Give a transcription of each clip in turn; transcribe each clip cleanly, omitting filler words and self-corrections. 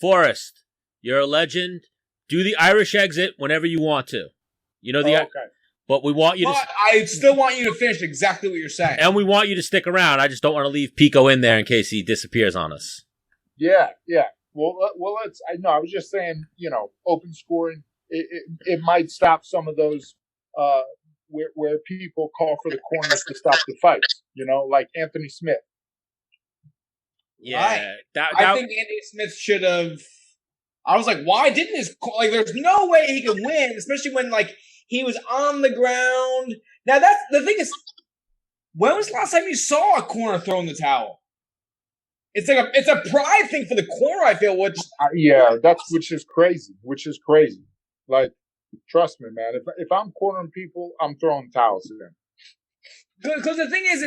Forrest, you're a legend. Do the Irish exit whenever you want to. You know the. Okay. But we want you to. But I still want you to finish exactly what you're saying. And we want you to stick around. I just don't want to leave Pico in there in case he disappears on us. Yeah. Well, let's. I was just saying, open scoring. It might stop some of those where people call for the corners to stop the fights. Like Anthony Smith. Yeah, right. I think Anthony Smith should have. I was like, why didn't his there's no way he could win, especially when he was on the ground. Now that's the thing is, when was the last time you saw a corner throw in the towel? It's a pride thing for the corner. I feel which is crazy. Which is crazy. Like, trust me, man. If I'm cornering people, I'm throwing towels at them. Because the thing is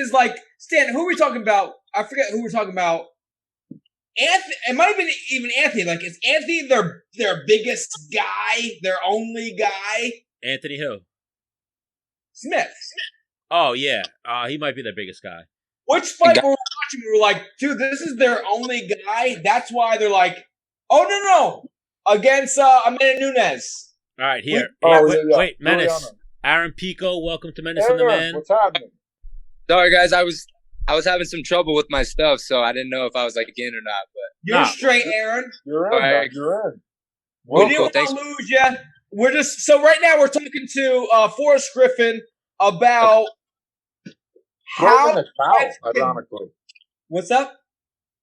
Stan, who are we talking about? I forget who we're talking about. Anthony, it might have been even Anthony. Is Anthony their biggest guy, their only guy? Anthony who? Smith. Oh yeah, he might be their biggest guy. Which fight were we watching? We were like, dude, this is their only guy. That's why they're like, oh no, against Amanda Nunes. All right, here. Wait, Menace. Aaron Pico, welcome to Menace and the Man. What's happening? Sorry, guys. I was having some trouble with my stuff, so I didn't know if I was in or not. But you're straight, Aaron. You're in. Right. You're in. We didn't want to lose you. We're just right now. We're talking to Forrest Griffin about how the towel. Ironically, what's up?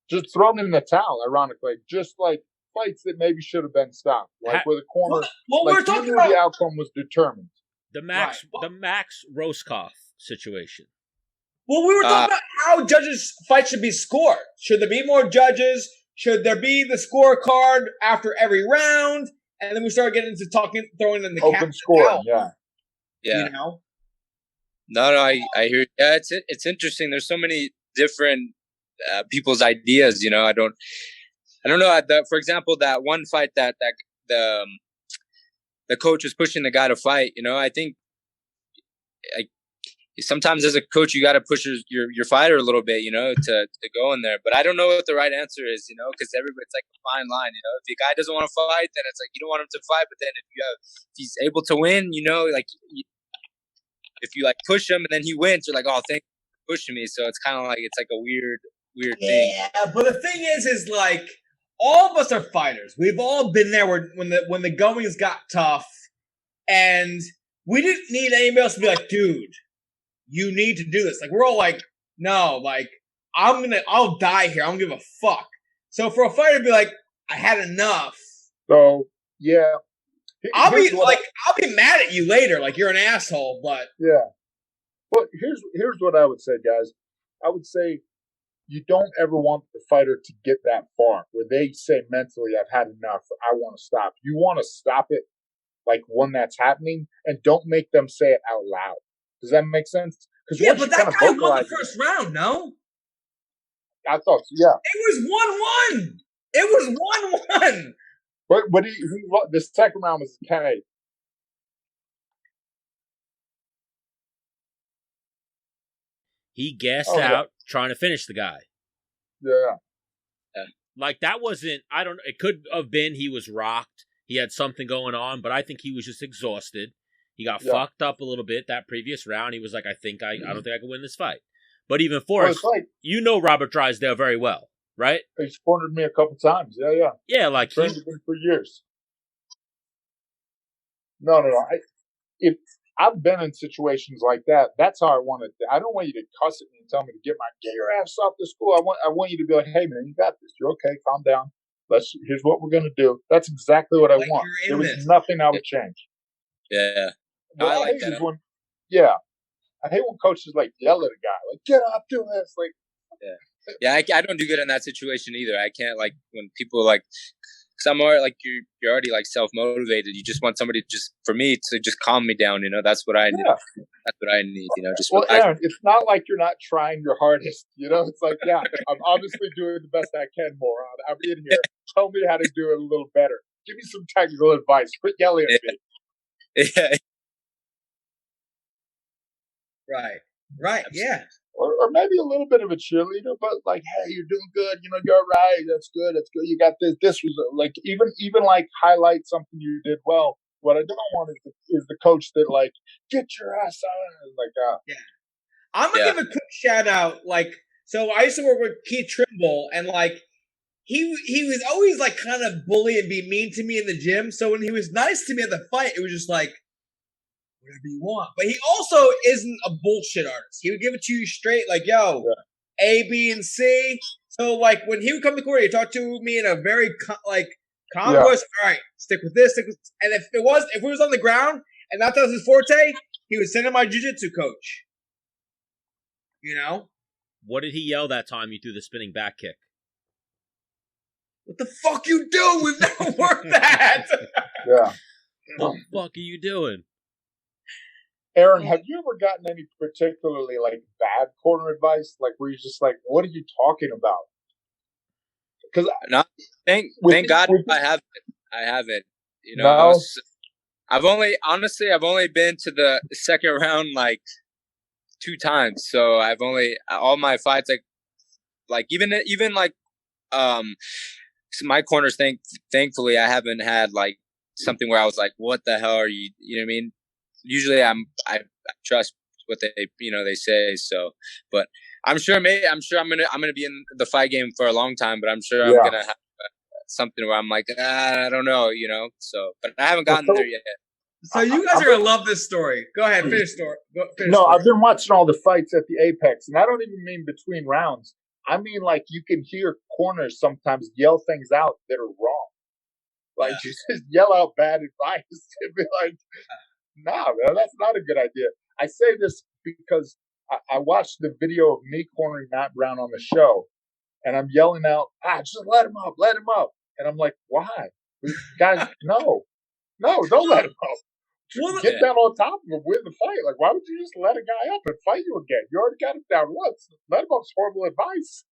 Just thrown in the towel. Ironically, just like fights that maybe should have been stopped, where the corner. Well, we're talking about the outcome was determined. The Max Rohskopf situation. Well, we were talking about how judges' fights should be scored. Should there be more judges? Should there be the scorecard after every round? And then we started getting into throwing in the open scoring. Yeah. No, I hear. Yeah, it's interesting. There's so many different people's ideas. I don't know. For example, that one fight that the coach was pushing the guy to fight. I think sometimes as a coach, you got to push your fighter a little bit, to go in there. But I don't know what the right answer is, because everybody's like a fine line. If the guy doesn't want to fight, then it's like you don't want him to fight. But then if he's able to win, if you push him and then he wins, you're like, oh, thank you for pushing me. So it's kind of it's a weird thing. Yeah, but the thing is all of us are fighters. We've all been there when the goings got tough, and we didn't need anybody else to be like, dude, you need to do this. We're all like, no, I'll die here. I don't give a fuck. So for a fighter to be like, I had enough. So yeah, I'll be mad at you later. You're an asshole, but yeah. Well, here's what I would say, guys. I would say you don't ever want the fighter to get that far where they say mentally, I've had enough. I want to stop. You want to stop it when that's happening, and don't make them say it out loud. Does that make sense? But that guy won the first round, no? I thought so, yeah. It was 1-1. It was 1-1. But the second round was 10-8. He gassed out trying to finish the guy. Yeah. That wasn't, it could have been he was rocked. He had something going on, but I think he was just exhausted. He got fucked up a little bit that previous round. He was like, I don't think I can win this fight. But even Forrest, Robert Drysdale very well, right? He's cornered me a couple times. Yeah. Yeah, he's been for years. No. If I've been in situations like that, that's how I want it. I don't want you to cuss at me and tell me to get your ass off the school. I want you to be like, hey man, you got this. You're okay. Calm down. Here's what we're gonna do. That's exactly what I want. There was nothing I would change. Yeah. No, I like that. I hate when coaches yell at a guy, get up, do this. I don't do good in that situation either. I can't when people because I'm already you're already self-motivated. You just want somebody for me to just calm me down. That's what I need. That's what I need. Aaron, it's not like you're not trying your hardest. It's I'm obviously doing the best I can, moron. I'm in here. Tell me how to do it a little better. Give me some technical advice. Quit yelling at me. Yeah. Right. Yeah. or maybe a little bit of a cheerleader, but like, hey, you're doing good. You're right. That's good. That's good. You got this. This was like even like highlight something you did well. What I don't want is the coach that like get your ass on like yeah. I'm gonna give a quick shout out. Like, so I used to work with Keith Trimble, and like he was always like kind of bully and be mean to me in the gym. So when he was nice to me at the fight, it was just like, whatever you want. But he also isn't a bullshit artist. He would give it to you straight, like, yo, A, B, and C. So, like, when he would come to court, he'd talk to me in a very, calm voice. All right, stick with this, stick with this. And if it was on the ground and that was his forte, he would send in my jiu-jitsu coach. What did he yell that time you threw the spinning back kick? What the fuck you doing? We've never worked that. Yeah. What the fuck are you doing? Aaron, have you ever gotten any particularly like bad corner advice, like where you're just like, "What are you talking about?" Because thank God I haven't. No. I've only been to the second round like 2 times, so I've only all my fights like even like my corners. Thankfully, I haven't had like something where I was like, "What the hell are you?" You know what I mean? Usually I trust what they say. So, but I'm sure I'm gonna be in the fight game for a long time. But I'm sure I'm gonna have something where I'm like, I don't know, So, but I haven't gotten there yet. So you guys are gonna love this story. Go ahead, finish story. I've been watching all the fights at the Apex, and I don't even mean between rounds. I mean like you can hear corners sometimes yell things out that are wrong. Like you just yell out bad advice and be like, "Nah, man, that's not a good idea." I say this because I watched the video of me cornering Matt Brown on the show, and I'm yelling out, just let him up. And I'm like, why? Guys, no, don't let him up. Get down on top of him, win the fight. Like, why would you just let a guy up and fight you again? You already got him down once. Let him up's horrible advice.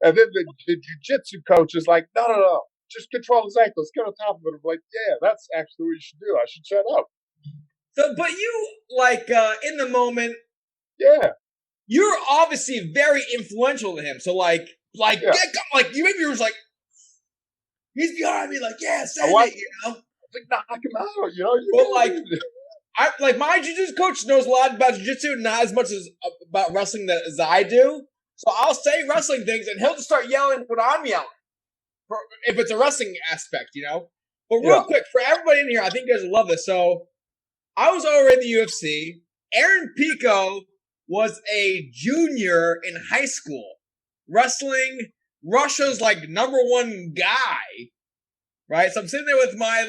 And then the jiu-jitsu coach is like, no. Just control his ankles. Get on top of it. I'm like, yeah, that's actually what you should do. I should shut up. So, but you, in the moment, you're obviously very influential to him. So, you maybe was like, he's behind me, like, send it, Like, knock him out, But, my jiu-jitsu coach knows a lot about jiu-jitsu, not as much as about wrestling as I do. So I'll say wrestling things, and he'll just start yelling when I'm yelling. If it's a wrestling aspect, But real quick, for everybody in here, I think you guys will love this. So, I was already in the UFC. Aaron Pico was a junior in high school, wrestling Russia's #1 guy, right? So I'm sitting there with my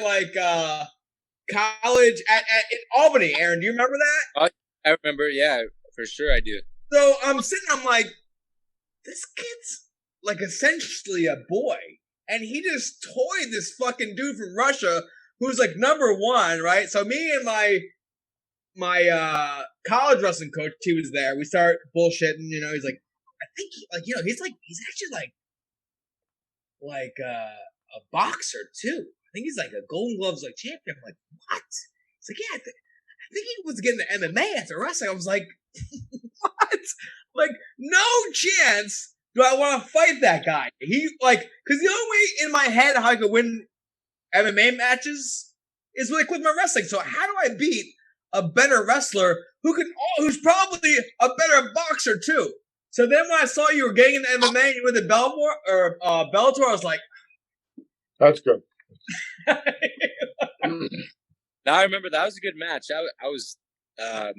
college in Albany. Aaron, do you remember that? I remember, yeah, for sure I do. So I'm like, this kid's essentially a boy, and he just toyed this fucking dude from Russia who's #1, right? So me and my college wrestling coach, he was there. We start bullshitting, he's like, I think he's actually a boxer too. I think he's a Golden Gloves champion. I'm like, what? He's like, yeah, I think he was getting the MMA after wrestling. I was like, what? No chance do I want to fight that guy. He because the only way in my head how I could win MMA matches is with my wrestling. So how do I beat a better wrestler who's probably a better boxer too? So then when I saw you were getting into MMA and you went to Bellator, I was like, that's good. Now I remember that was a good match. I was I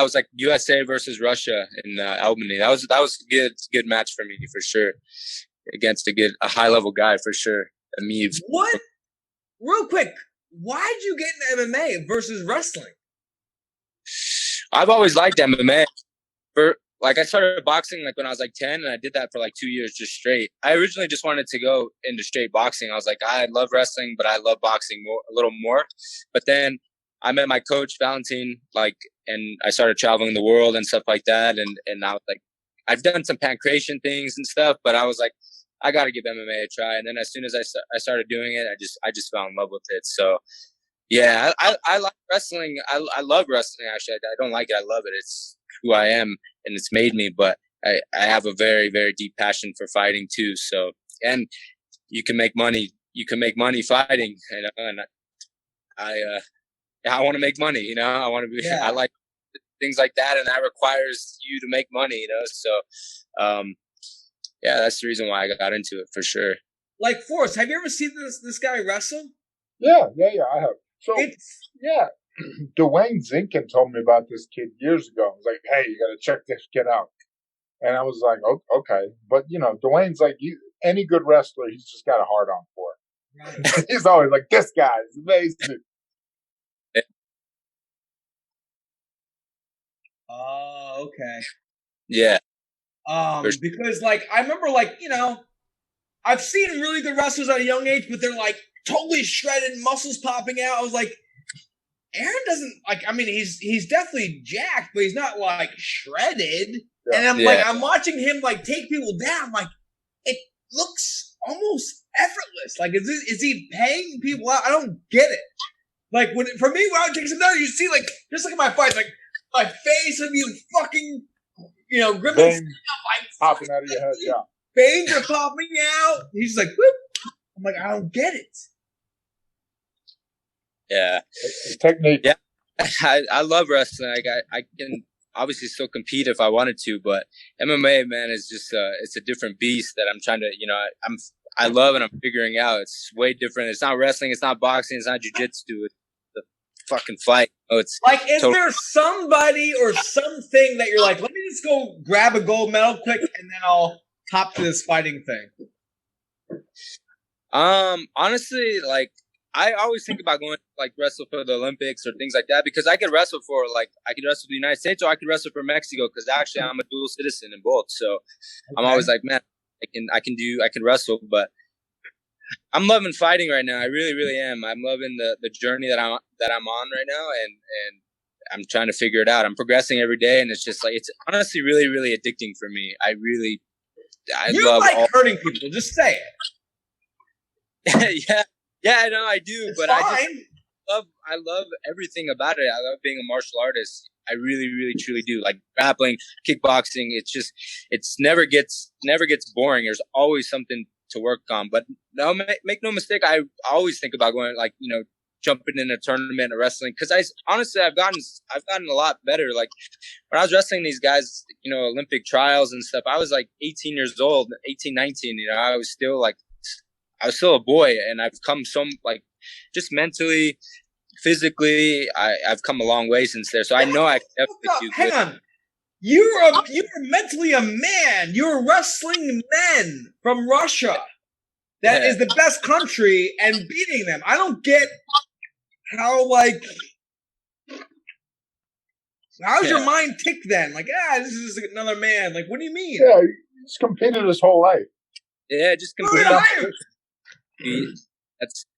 was USA versus Russia in Albany. That was a good match for me for sure, against a high level guy for sure. Ameev. What? Real quick, why'd you get into MMA versus wrestling? I've always liked MMA. I started boxing when I was 10, and I did that for 2 years just straight. I originally just wanted to go into straight boxing. I was like, I love wrestling, but I love boxing a little more. But then I met my coach, Valentin, and I started traveling the world and stuff like that. And I was I've done some pancreation things and stuff, but I was like, I got to give MMA a try. And then as soon as I started doing it, I just fell in love with it. So yeah, I like wrestling. I love wrestling. Actually, I don't like it. I love it. It's who I am. and it's made me. But I have a very, very deep passion for fighting too. So, and you can make money. You can make money fighting, and I want to make money. I want to be. Yeah. I like things like that, and that requires you to make money. So, yeah, that's the reason why I got into it for sure. Like Forrest, have you ever seen this guy wrestle? Yeah, I have. So yeah, Dwayne Zinkin told me about this kid years ago. He was like, "Hey, you got to check this kid out," and I was like, "Oh, okay." But Dwayne's like, any good wrestler, he's just got a hard on for it. Right. He's always like, "This guy is amazing." Oh, okay. Yeah. Because I remember I've seen really good wrestlers at a young age, but they're like totally shredded, muscles popping out. I was like, Aaron doesn't he's definitely jacked, but he's not like shredded. Yeah. And I'm watching him take people down. Like, it looks almost effortless. Like, is he paying people out? I don't get it. Like, for me, when I would take some down, you see just look at my fights, my face would be fucking, gripping, popping out of your head. Yeah, veins are popping out. He's like, whoop. I'm like, I don't get it. Yeah, technique. Yeah, I love wrestling. I can obviously still compete if I wanted to, but MMA, man, is just it's a different beast that I'm trying to, I love and I'm figuring out. It's way different. It's not wrestling. It's not boxing. It's not jiu-jitsu. It's the fucking fight. It's is there somebody or something that you're like, let me just go grab a gold medal quick and then I'll hop to this fighting thing? Honestly, I always think about going wrestle for the Olympics or things like that, because I could wrestle for I could wrestle for the United States or I could wrestle for Mexico, because actually I'm a dual citizen in both. So I'm always like, man, I can wrestle, but I'm loving fighting right now. I really, really am. I'm loving the journey that I'm on right now, and I'm trying to figure it out. I'm progressing every day, and it's just it's honestly really, really addicting for me. You love hurting people. Just say it. Yeah, I know I do, it's but fine. I love everything about it. I love being a martial artist. I really, really, truly do. Like grappling, kickboxing. It's never gets boring. There's always something to work on. But no, make no mistake. I always think about going jumping in a tournament or wrestling, because I've gotten a lot better. Like when I was wrestling these guys, Olympic trials and stuff, I was 18 years old, 18, 19. I was still a boy, and I've come just mentally, physically, I've come a long way since there. So I know I can definitely do good. Hang on. You're mentally a man. You're wrestling men from Russia. That is the best country, and beating them. I don't get how how's your mind tick then? This is another man. What do you mean? Yeah, he's competed his whole life. Yeah, just competed.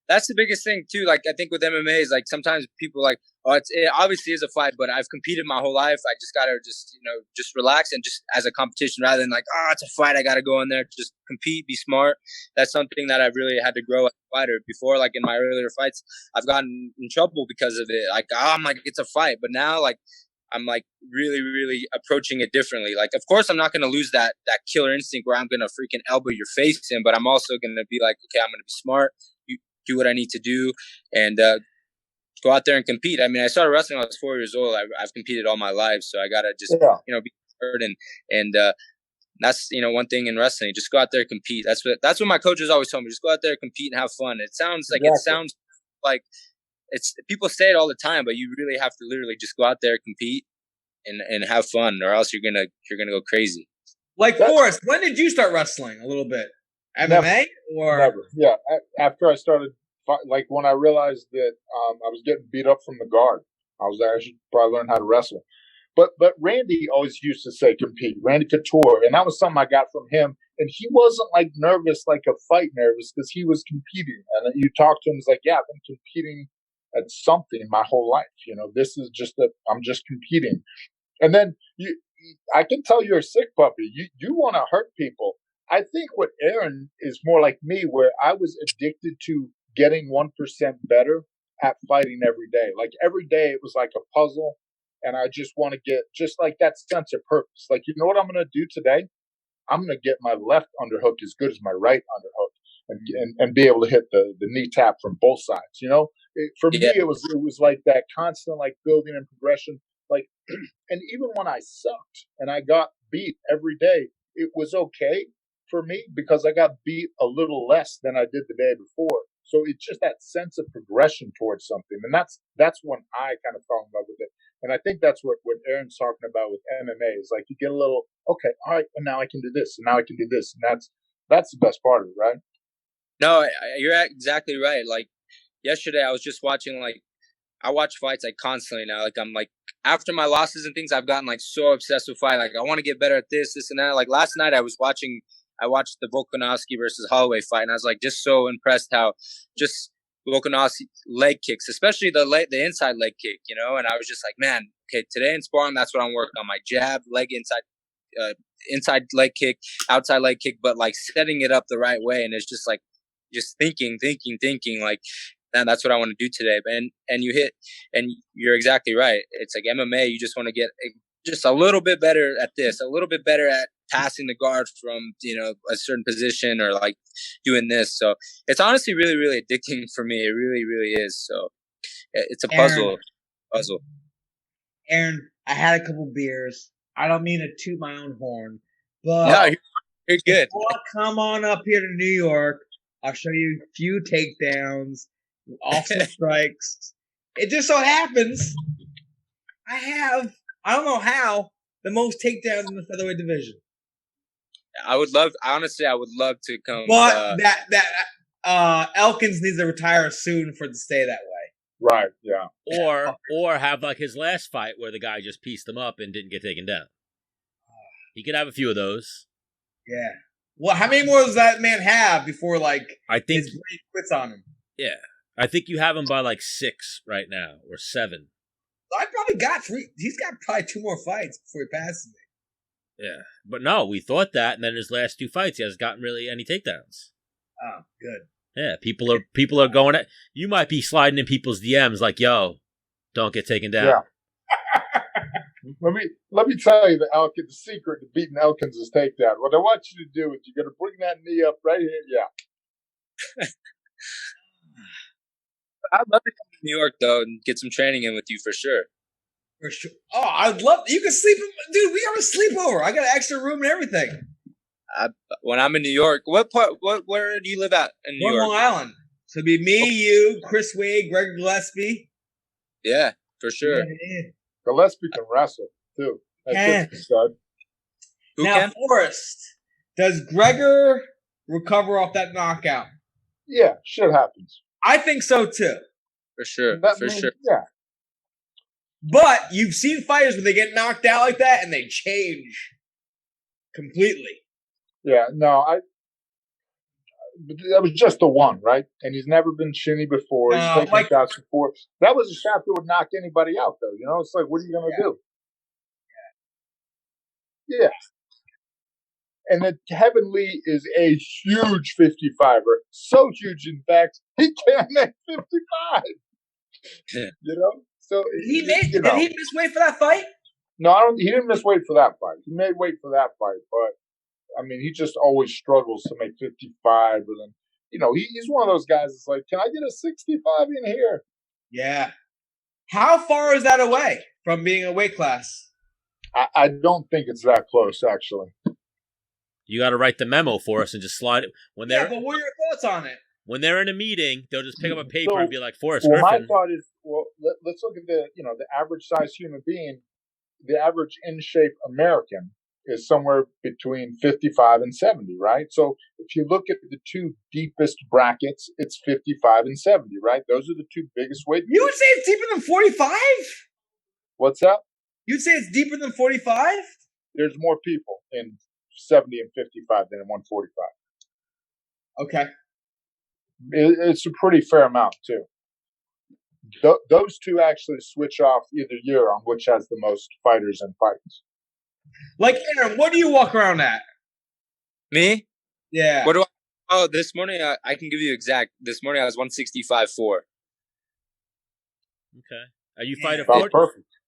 That's the biggest thing too. I think with MMA is sometimes people it obviously is a fight, but I've competed my whole life. I just gotta just relax and just as a competition rather than it's a fight. I gotta go in there, just compete, be smart. That's something that I've really had to grow as a fighter. Before, in my earlier fights, I've gotten in trouble because of it. I'm it's a fight, but now I'm really, really approaching it differently. Of course, I'm not going to lose that killer instinct where I'm going to freaking elbow your face in, but I'm also going to be okay, I'm going to be smart, do what I need to do, and go out there and compete. I mean, I started wrestling when I was 4 years old. I've competed all my life, so I got to just, be hurt. And that's, one thing in wrestling, just go out there and compete. That's what my coaches always told me. Just go out there and compete and have fun. It sounds like it's people say it all the time, but you really have to literally just go out there, compete, and have fun, or else you're gonna go crazy. Forrest, when did you start wrestling? A little bit MMA or never? Yeah, after I started, when I realized that I was getting beat up from the guard, I was like, I should probably learn how to wrestle. But Randy always used to say compete. Randy Couture, and that was something I got from him. And he wasn't nervous, a fight nervous, because he was competing. And you talk to him, he's like, yeah, I've been competing at something my whole life. This is just I'm just competing. And then I can tell you're a sick puppy. You want to hurt people. I think what Aaron is more like me, where I was addicted to getting 1% better at fighting every day. Every day it was like a puzzle. and I just want to get just like that sense of purpose. Like, you know what I'm going to do today? I'm going to get my left underhook as good as my right underhook, and be able to hit the knee tap from both sides. You know, for me, it was like that constant like building and progression. Like, and even when I sucked and I got beat every day, it was okay for me because I got beat a little less than I did the day before. So it's just that sense of progression towards something, and that's when I kind of fell in love with it. And I think that's what Aaron's talking about with MMA is like you get a little okay, all right, and now I can do this, and now I can do this, and that's the best part of it, right? No, you're exactly right. Like yesterday, I was just watching I watch fights like constantly now. Like I'm like after my losses and things, I've gotten like so obsessed with fight. Like I want to get better at this and that. Like last night, I watched the Volkanovski versus Holloway fight, and I was like just so impressed how just Volkanovski leg kicks, especially the inside leg kick, you know. And I was just like, man, okay, today in sparring, that's what I'm working on: my jab, leg inside leg kick, outside leg kick, but like setting it up the right way. And it's just like just thinking, like. And that's what I want to do today. And you hit, and you're exactly right. It's like MMA. You just want to get just a little bit better at this, a little bit better at passing the guard from, you know, a certain position or like doing this. So it's honestly really, really addicting for me. It really, really is. So it's a puzzle. Aaron, I had a couple beers. I don't mean to toot my own horn, but no, you're good. Come on up here to New York. I'll show you a few takedowns. Also strikes. It just so happens I don't know how, the most takedowns in the featherweight division. I would love to come. But Elkins needs to retire soon for it to stay that way. Right, yeah. Or have like his last fight where the guy just pieced him up and didn't get taken down. He could have a few of those. Yeah. Well, how many more does that man have before I think his brain quits on him? Yeah. I think you have him by like 6 right now, or 7. I probably got 3. He's got probably 2 more fights before he passes me. Yeah. But no, we thought that, and then his last 2 fights, he hasn't gotten really any takedowns. Oh, good. Yeah, people are going at you might be sliding in people's DMs like, yo, don't get taken down. Yeah. Let me tell you the secret to beating Elkins' takedown. What I want you to do is you're gonna bring that knee up right here. Yeah. I'd love to come to New York though and get some training in with you for sure. For sure. Oh, I'd love. You can sleep, dude. We have a sleepover. I got an extra room and everything. When I'm in New York, where do you live at in New York? Long Island. So it'd be me, you, Chris Wade, Greg Gillespie. Yeah, for sure. Yeah. Gillespie can wrestle too. That's a stud. Who now, can? Forrest, does Gregor recover off that knockout? Yeah, shit happens. I think so too. For sure. Sure. Yeah. But you've seen fighters when they get knocked out like that and they change completely. Yeah, no, that was just the one, right? And he's never been shinny before. He's taken shots before. That was a shot that would knock anybody out, though. You know, it's like, what are you going to do? Yeah. And then Kevin Lee is a huge 55er. So huge, in fact, he can't make 55. You know? So did he miss weight for that fight? No, he didn't miss weight for that fight. He made weight for that fight, but I mean, he just always struggles to make 55. And then, you know, he's one of those guys that's like, can I get a 65 in here? Yeah. How far is that away from being a weight class? I don't think it's that close, actually. You got to write the memo for us and just slide it. But what are your thoughts on it? When they're in a meeting, they'll just pick up a paper and be like, Forrest Griffin. My thought is, let's look at the average size human being. The average in shape American is somewhere between 55 and 70, right? So if you look at the 2 deepest brackets, it's 55 and 70, right? Those are the 2 biggest weight. You would say it's deeper than 45? What's that? You'd say it's deeper than 45? There's more people in 70 and 55 than in 145. Okay. It's a pretty fair amount, too. Those 2 actually switch off either year on which has the most fighters and fights. Like, Aaron, what do you walk around at? Me? Yeah. What do I? Oh, this morning I can give you exact. This morning I was 165.4. Okay. Are you fighting 40?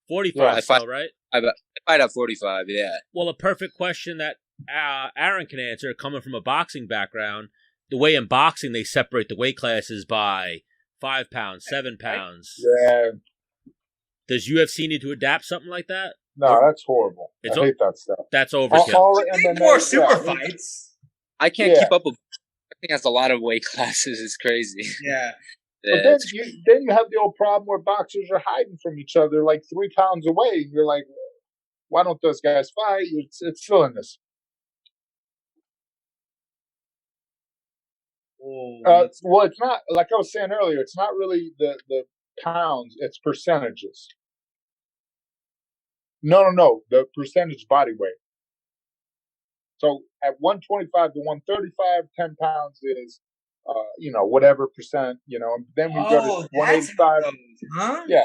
45 still, right? I fight at 45, yeah. Well, a perfect question that Aaron can answer, coming from a boxing background. The way in boxing they separate the weight classes by 5 pounds, 7 pounds. Yeah. Does UFC need to adapt something like that? No, that's horrible. I hate that stuff. That's overkill. All MMA, more super fights. I can't keep up with. I think that's a lot of weight classes. It's crazy. Yeah. But then you have the old problem where boxers are hiding from each other like 3 pounds away. And you're like, why don't those guys fight? It's silliness. Well, it's not, like I was saying earlier, it's not really the pounds, it's percentages. No, the percentage body weight. So at 125 to 135, 10 pounds is, whatever percent, and then we go to 185. Huh? Yeah,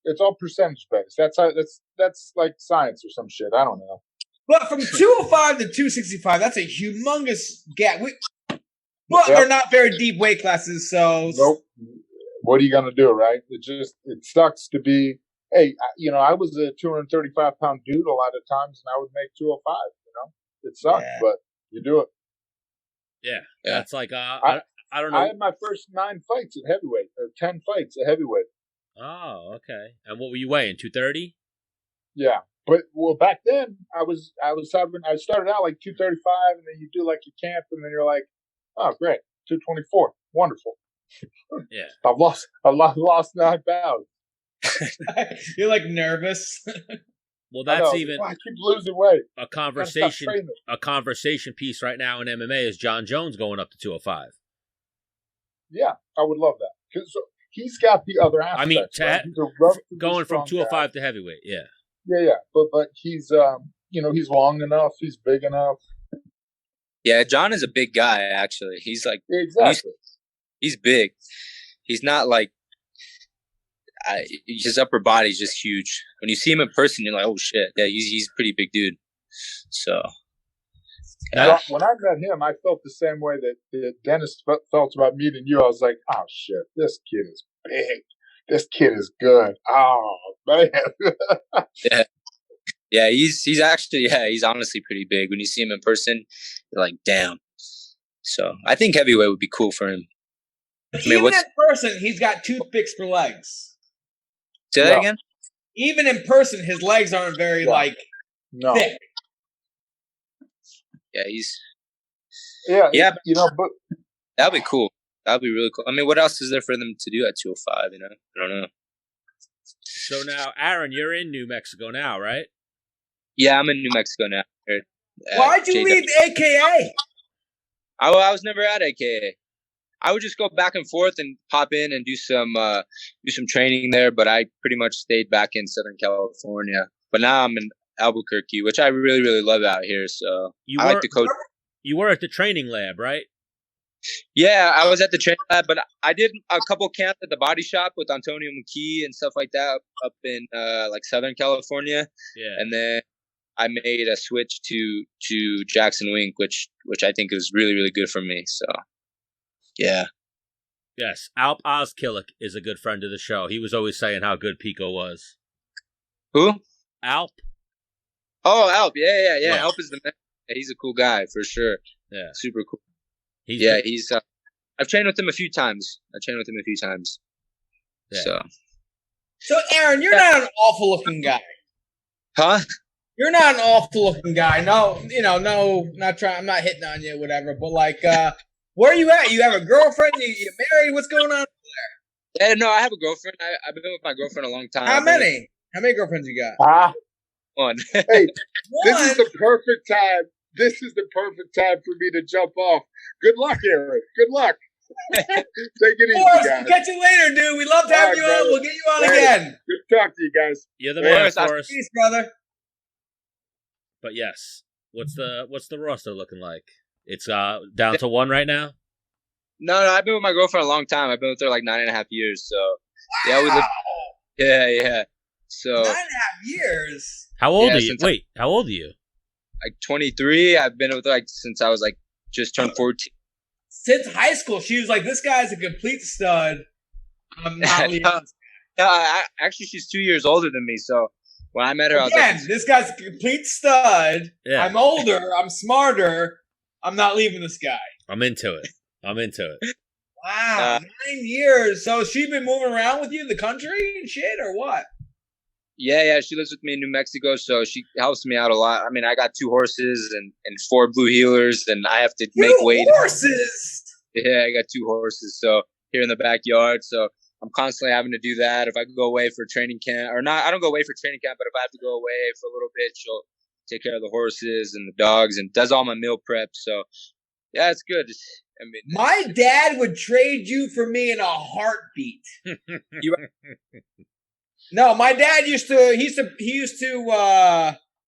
it's all percentage based. That's like science or some shit. I don't know. But from 205 to 265, that's a humongous gap. But they're not very deep weight classes, so... Nope. What are you going to do, right? It sucks to be... Hey, I was a 235-pound dude a lot of times, and I would make 205, It sucks, but you do it. Yeah. That's like... I don't know. I had my first 9 fights at heavyweight, or 10 fights at heavyweight. Oh, okay. And what were you weighing, 230? Yeah. But, back then, I started out like 235, and then you do like your camp, and then you're like, oh, great, 224, wonderful. Yeah, I've lost 9 pounds. You're like nervous. Well, that's even. I keep losing weight. A conversation piece right now in MMA is Jon Jones going up to 205. Yeah, I would love that because he's got the other aspects. I mean, going from 205 to heavyweight. Yeah. Yeah, but he's he's long enough, he's big enough. Yeah, Jon is a big guy. Actually, he's like exactly. He's big. He's not like his upper body's just huge. When you see him in person, you're like, oh shit, yeah, he's a pretty big dude. So, when I met him, I felt the same way that Dennis felt about meeting you. I was like, oh shit, this kid is big. This kid is good. Oh man. Yeah, he's actually he's honestly pretty big. When you see him in person, you're like, damn. So I think heavyweight would be cool for him. Even in person, he's got toothpicks for legs. Say that again? Even in person, his legs aren't very thick. Yeah, but that'd be cool. That'd be really cool. I mean, what else is there for them to do at 205? I don't know. So now, Aaron, you're in New Mexico now, right? Yeah, I'm in New Mexico now. Why'd you leave AKA? I was never at AKA. I would just go back and forth and pop in and do some training there, but I pretty much stayed back in Southern California. But now I'm in Albuquerque, which I really, really love out here. So I like to coach. You were at the training lab, right? Yeah, I was at the training lab, but I did a couple camps at the Body Shop with Antonio McKee and stuff like that up in Southern California. Yeah, and then I made a switch to Jackson Wink, which I think is really, really good for me. So, yeah. Yes, Alp Ozkillik is a good friend of the show. He was always saying how good Pico was. Who? Alp. Oh, Alp. Yeah. Alp is the man. Yeah, he's a cool guy for sure. Yeah, super cool. He's. I've trained with him a few times. Yeah. So, Aaron, you're not an awful-looking guy. Huh? You're not an awful-looking guy. No, not trying. I'm not hitting on you, whatever. But where are you at? You have a girlfriend? You married? What's going on there? Yeah, no, I have a girlfriend. I've been with my girlfriend a long time. How many? How many girlfriends you got? One. Hey, this is the perfect time. This is the perfect time for me to jump off. Good luck, Aaron. Good luck. Take it easy, Forrest, guys. We'll catch you later, dude. We love to have you on. We'll get you on again. Good to talk to you guys. You're the man, Forrest. Peace, brother. But yes, what's the roster looking like? It's down to 1 right now. No, I've been with my girlfriend a long time. I've been with her 9.5 years. So wow. Yeah. So 9.5 years. How old are you? Wait, how old are you? 23. I've been with her since I was just turned 14. Since high school, she was like, "This guy's a complete stud." I'm not leaving. No, actually, she's 2 years older than me. So when I met her, I was Again, like, this guy's a complete stud. Yeah. I'm older. I'm smarter. I'm not leaving this guy. I'm into it. Wow, 9 years. So she been moving around with you in the country and shit, or what? Yeah. She lives with me in New Mexico, so she helps me out a lot. I mean, I got 2 horses and 4 blue heelers, and I have to make weight. Horses. Yeah, I got 2 horses, so here in the backyard. So I'm constantly having to do that. If I go away for training camp, or not, I don't go away for training camp, but if I have to go away for a little bit, she'll take care of the horses and the dogs and does all my meal prep. So yeah, it's good. I mean, my dad would trade you for me in a heartbeat. No, my dad used to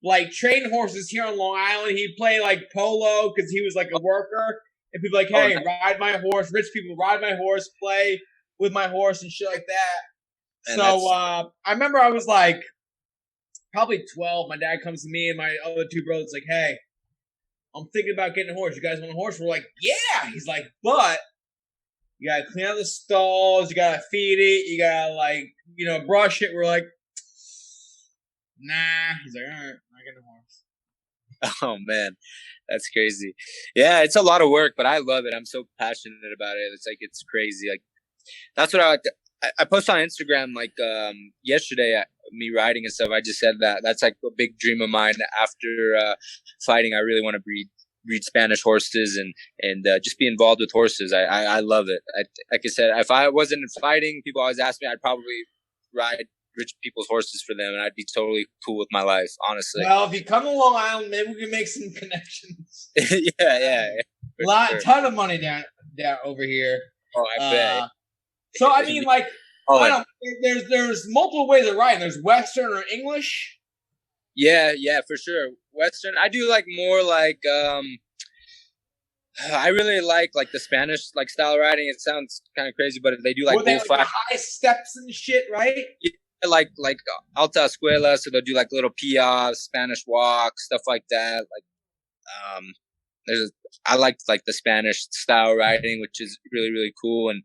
like train horses here on Long Island. He'd play like polo because he was like a worker, and people like, hey, ride my horse. Rich people ride my horse, play with my horse and shit like that. And so I remember I was like probably 12. My dad comes to me and my other 2 brothers like, hey, I'm thinking about getting a horse. You guys want a horse? We're like, yeah. He's like, but you gotta clean out the stalls. You gotta feed it. You gotta brush it. We're like, nah. He's like, all right, I'm not getting a horse. Oh man, that's crazy. Yeah, it's a lot of work, but I love it. I'm so passionate about it. It's crazy. Like that's what I posted on Instagram like yesterday. Me riding and stuff. I just said that's like a big dream of mine. After fighting, I really want to breed Spanish horses and just be involved with horses. I love it. Like I said, if I wasn't fighting, people always ask me, I'd probably ride rich people's horses for them, and I'd be totally cool with my life, honestly. Well, if you come to Long Island, maybe we can make some connections. yeah. Ton of money down over here. Oh, I bet. So I mean, like, I don't. There's multiple ways of riding. There's Western or English. Yeah, for sure. Western. I do like more like I really like the Spanish like style riding. It sounds kind of crazy, but they do like bullfight, like high steps and shit, right? Yeah, like alta escuela, so they'll do like little piafs, Spanish walk, stuff like that. Like I like the Spanish style riding, which is really, really cool. And,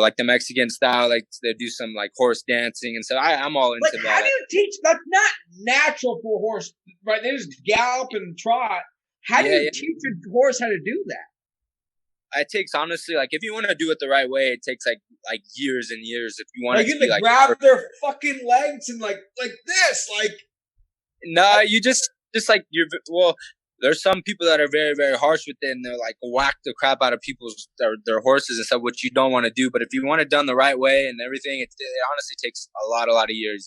like the Mexican style, like they do some like horse dancing and stuff. I'm all into that. How do you teach? That's not natural for a horse, right? They just gallop and trot. How do you teach a horse how to do that? It takes, honestly, like if you want to do it the right way, it takes like years and years. If you want to be, grab their fucking legs and like this, like. No, you just like there's some people that are very, very harsh with it, and they're like whack the crap out of their horses and stuff, which you don't want to do. But if you want it done the right way and everything, it honestly takes a lot of years.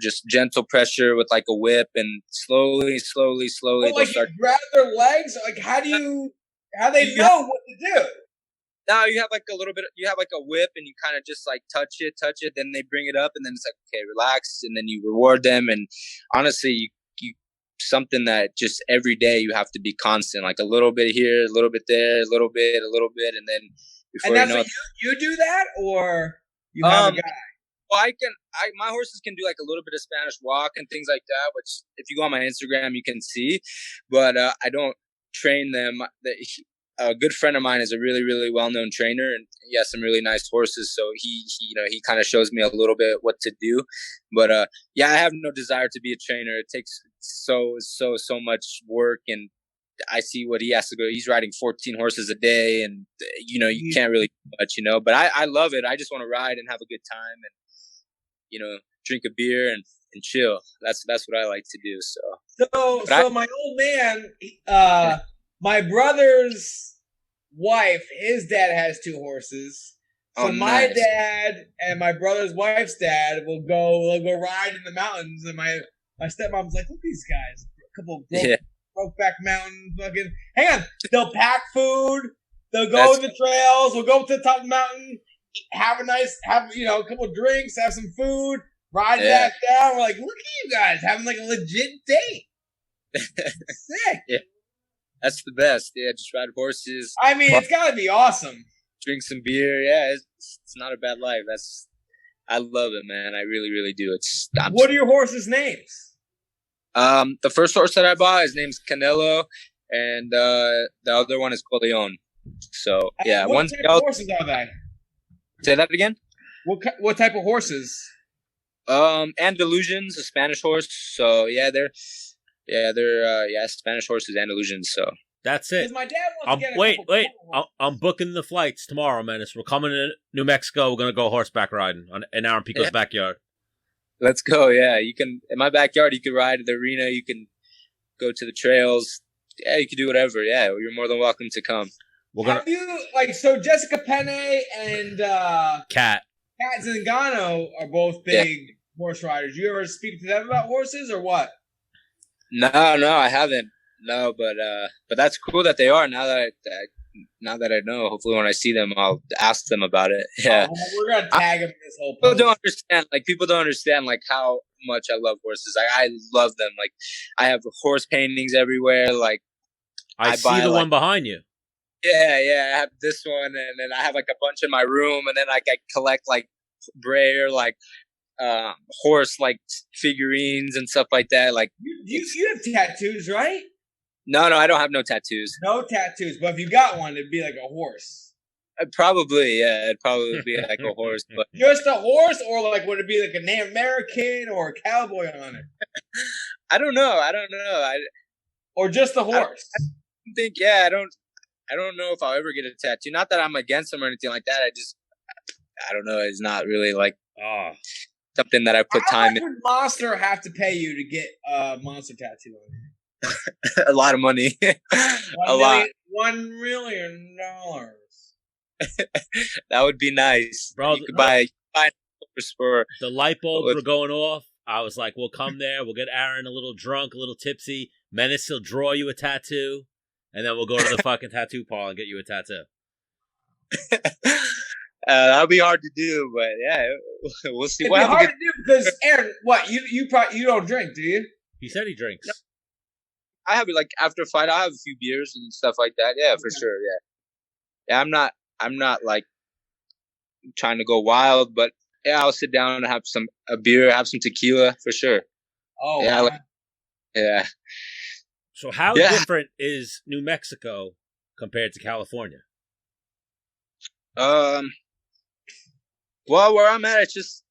Just gentle pressure with like a whip, and slowly. Well, like you grab their legs. Like how they know what to do? No, you have like a little bit. You have like a whip, and you kind of just like touch it. Then they bring it up, and then it's like, okay, relax, and then you reward them. And honestly, you something that just every day you have to be constant, like a little bit here, a little bit there, a little bit, and then before and that's you do that, or you have a guy. Well, my horses can do like a little bit of Spanish walk and things like that, which if you go on my Instagram, you can see, but I don't train them. A good friend of mine is a really, really well-known trainer, and he has some really nice horses. So he kind of shows me a little bit what to do. But I have no desire to be a trainer. It takes so much work, and I see what he has to go. He's riding 14 horses a day, and you can't really do much, But I love it. I just want to ride and have a good time, and drink a beer and chill. That's what I like to do. So my old man, my brother's wife, his dad has 2 horses. So my dad and my brother's wife's dad will go ride in the mountains, and my stepmom's like, look at these guys, a couple of Brokeback Mountain fucking. Hang on, they'll pack food. They'll go in the trails. We'll go up to the top of the mountain, have a couple of drinks, have some food, ride back down. We're like, look at you guys having like a legit date. Sick. Yeah. That's the best. Yeah, just ride horses. I mean, it's gotta be awesome. Drink some beer. Yeah, it's not a bad life. I love it, man. I really, really do. What are your horses' names? The first horse that I bought, his name's Canelo, and the other one is Coleon. So yeah, what type of horses are they? Say that again. What type of horses? Andalusians, a Spanish horse. So they're Spanish horses, Andalusians. So That's it. Because my dad wants to get a wait. couple I'm booking the flights tomorrow, Menace. We're coming to New Mexico. We're gonna go horseback riding in Aaron Pico's backyard. Let's go. Yeah, you can in my backyard. You can ride at the arena. You can go to the trails. Yeah, you can do whatever. Yeah, you're more than welcome to come. Have you so Jessica Penne and Kat Zingano are both big horse riders. You ever speak to them about horses or what? No, I haven't. No, but that's cool that they are. Now that I know, hopefully when I see them, I'll ask them about it. Yeah, we're gonna tag them in this whole. People don't understand like how much I love horses. I love them. Like I have horse paintings everywhere. Like I see the one behind you. Yeah, I have this one, and then I have like a bunch in my room, and then I collect like rare like horse like figurines and stuff like that. Like you have tattoos, right? No, I don't have no tattoos. No tattoos, but if you got one, it'd be like a horse. It'd probably be like a horse, but just a horse, or like would it be like a Native American or a cowboy on it? I don't know. Or just a horse. I don't know if I'll ever get a tattoo. Not that I'm against them or anything like that. I don't know. It's not really like something that I put time in. How much would Monster have to pay you to get a monster tattoo on you? A lot of money. $1 million. That would be nice. Bro, you could buy for the light bulbs were going off. I was like, we'll come there. We'll get Aaron a little drunk, a little tipsy. Menace will draw you a tattoo. And then we'll go to the fucking tattoo parlor and get you a tattoo. That'll be hard to do, but yeah, we'll see. It'd be hard to do because Aaron, what you don't drink, do you? He said he drinks. No. I have like after a fight, I have a few beers and stuff like that. Yeah, for sure. Yeah. I'm not like trying to go wild, but yeah, I'll sit down and have a beer, have some tequila for sure. Oh, yeah, wow. Yeah. So how different is New Mexico compared to California? Well, where I'm at, it's just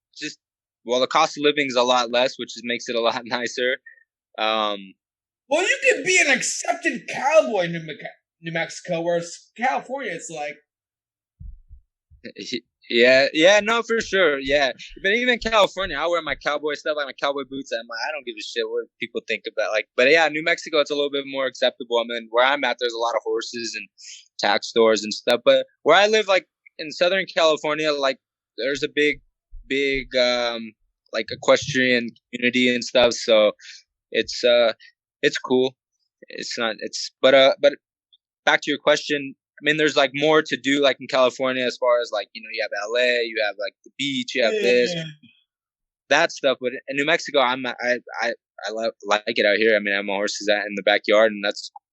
the cost of living is a lot less, which makes it a lot nicer. Well, you could be an accepted cowboy in New Mexico, whereas California, it's like. No, for sure, yeah. But even California, I wear my cowboy stuff, like my cowboy boots. I don't give a shit what people think about. Like, but yeah, New Mexico, it's a little bit more acceptable. I mean, where I'm at, there's a lot of horses and tax stores and stuff. But where I live, like in Southern California, like there's a big, like equestrian community and stuff. So it's cool. But back to your question. I mean, there's like more to do, like in California, as far as like, you have LA, you have like the beach, you have that stuff. But in New Mexico, I like it out here. I mean, I have my horses in the backyard, and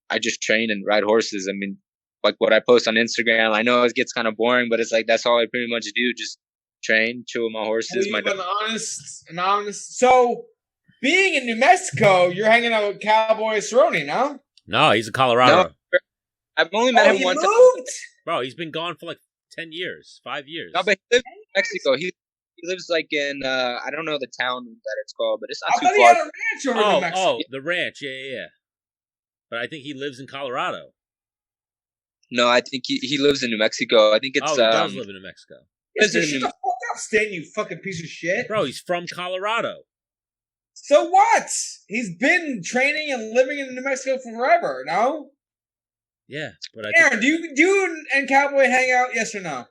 I just train and ride horses. I mean, like what I post on Instagram, I know it gets kind of boring, but it's like that's all I pretty much do, just train, chill with my horses. An honest. So, being in New Mexico, you're hanging out with Cowboy Cerrone, no? No, he's in Colorado. No. I've only met him once. Bro, he's been gone for like 10 years, 5 years. No, but he lives in Mexico. He lives like in, I don't know the town that it's called, but it's not too far. He had a ranch over in New Mexico. Oh, the ranch, yeah. But I think he lives in Colorado. No, I think he lives in New Mexico. I think it's. He does live in New Mexico. Shut the fuck up, Stan, you fucking piece of shit. Bro, he's from Colorado. So what? He's been training and living in New Mexico forever, no? Yeah, but Aaron, do you and Cowboy hang out? Yes or no?